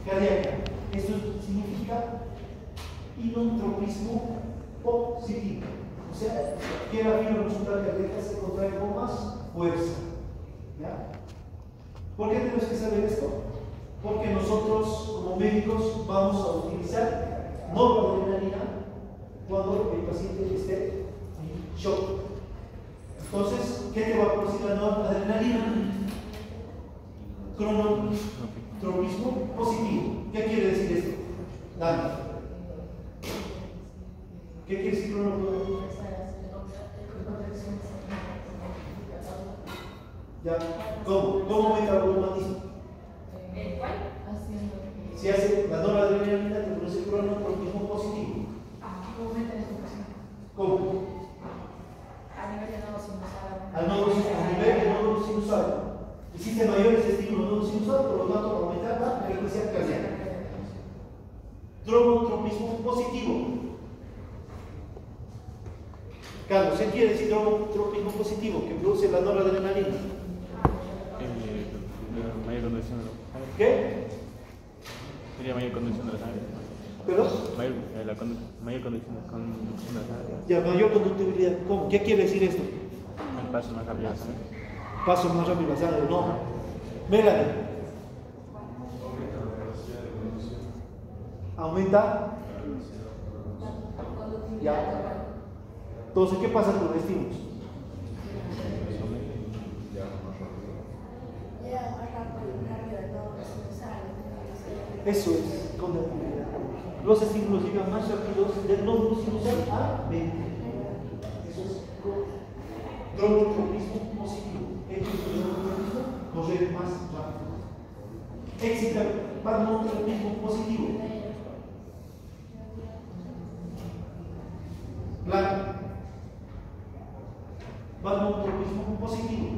cardíaca. Esto significa inotropismo positivo. O sea, que la fibra muscular cardíaca se contrae con más fuerza. ¿Ya? ¿Por qué tenemos que saber esto? Porque nosotros, como médicos, vamos a utilizar noradrenalina cuando el paciente esté en shock. Entonces, ¿qué te va a producir la noradrenalina? Cronotropismo positivo. ¿Qué quiere decir esto? Dani. ¿Qué quiere decir cronotropismo? ¿Ya? ¿Cómo aumenta el automatismo? ¿Cuál? Si hace la noradrenalina, te produce cronotropismo positivo. ¿Cómo aumenta la educación? ¿Cómo? A nivel de nódulo sinusal. A nivel de nódulo sinusal. Existen mayores estímulos nódulo sinusal, por lo tanto, va a aumentar la frecuencia cardíaca. Dromotropismo positivo. Carlos, ¿qué quiere decir dromotropismo positivo? Que produce la noradrenalina. Mayor conducción de la sangre. ¿Qué? Sería mayor conducción de la sangre. ¿Pero? Mayor conducción de la sangre. Ya, mayor conductibilidad. ¿Cómo? ¿Qué quiere decir esto? El paso más rápido de la sangre. Paso más rápido la sangre, no. Melanie. Aumenta. Ya. Entonces, ¿qué pasa con los estímulos? Eso es conductividad. Los estímulos llegan más rápidos del nódulo sinusal a 20. Eso es dromotropismo positivo. El dromotropismo corre más rápido. Vasmotropismo positivo. Blanco. Vasmotropismo positivo.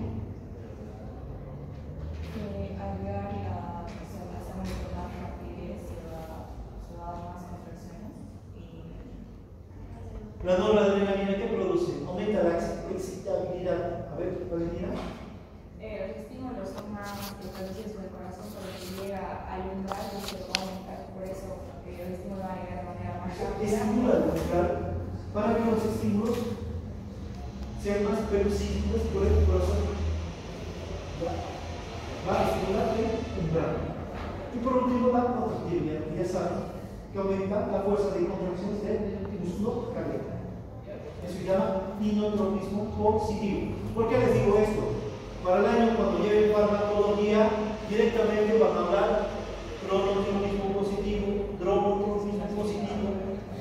Agregar la sangre con más rapidez, se va a dar más contracciones. La noradrenalina, ¿qué produce? Aumenta la excitabilidad. A ver, Valentina. Los estímulos son más establecidos en el corazón, pero si llega al umbral, se va a aumentar. Por eso el estímulo va a llegar de manera más rápida. Estimula el umbral para que los estímulos sean más permisibles por el corazón. Va a estimular el umbral. Y por último, la contractibilidad. Ya saben que aumenta la fuerza de contracciones del músculo cardíaco. Eso se llama inotropismo positivo. ¿Por qué les digo esto? Para el año, cuando lleven farmacología, directamente van a hablar cronotropismo positivo, dromotropismo positivo.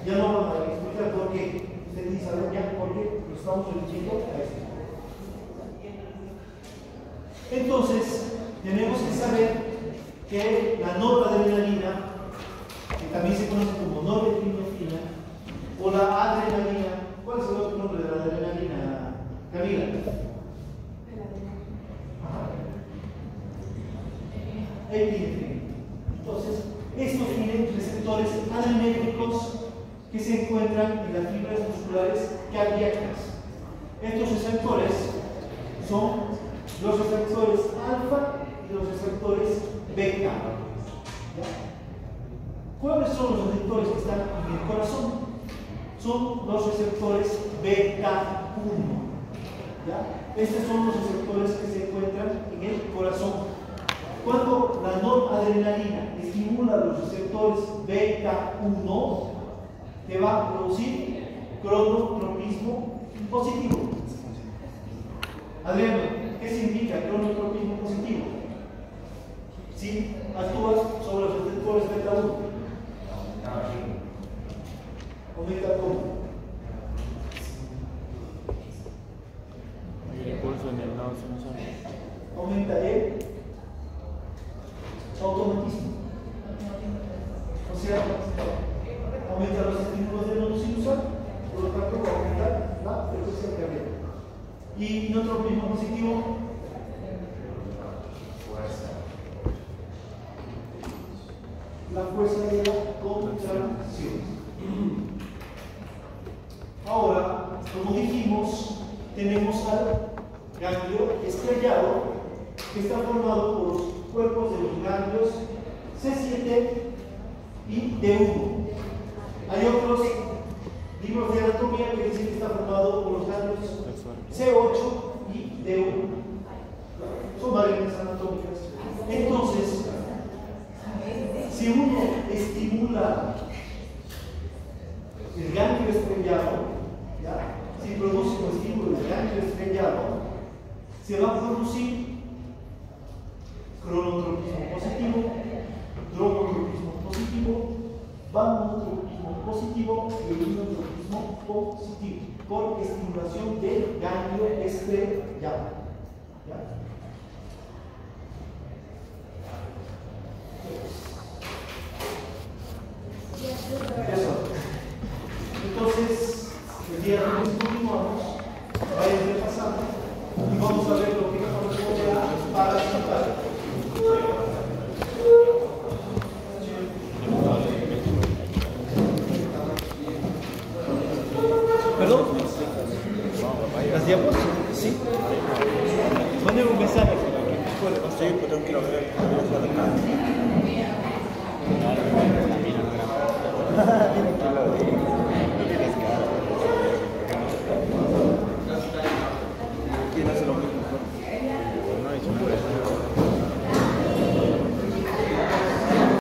Ya no van a explicar por qué. Ustedes dicen saber ya por qué lo estamos reduciendo a esto. Entonces, tenemos que saber que la noradrenalina, que también se conoce como norepinefrina, o la adrenalina, ¿cuál es el otro nombre de la adrenalina, Camila? Epinefrina. Entonces, estos tienen receptores adrenérgicos que se encuentran en las fibras musculares cardíacas. Estos receptores son los receptores alfa y los receptores beta. ¿Ya? ¿Cuáles son los receptores que están en el corazón? Son los receptores beta 1. ¿Ya? Estos son los receptores que se encuentran en el corazón. Cuando la noradrenalina estimula los receptores beta 1, te va a producir cronotropismo positivo. Adriano, ¿qué significa cronotropismo positivo? Si actúas sobre los receptores beta 1. Aumenta cómo. El impulso en el lado sensor. Aumenta el automatismo. O sea, aumenta los estímulos del nodo sinusal, por lo tanto va a aumentar la frecuencia cardíaca. Y notropismo positivo, la fuerza de la contracción. Ahora, como dijimos, tenemos al ganglio estrellado que está formado por los cuerpos de los ganglios C7 y D1. Hay otros libros de anatomía que dicen que está formado por los ganglios C8 y D1. Son variantes anatómicas. Entonces, si uno estimula el ganglio estrellado, ¿ya? Si produce un estímulo del ganglio estrellado, se va a producir cronotropismo positivo, dromotropismo positivo, vamotropismo positivo y urinotropismo positivo por estimulación del ganglio estrellado. ¿Ya? Entonces, el día de hoy continuamos, vayan repasando y vamos a ver lo que corresponde a parasitar. ¿Perdón? ¿Las diapos? Sí. Manden un mensaje. Sí, pues tengo que ir a ver.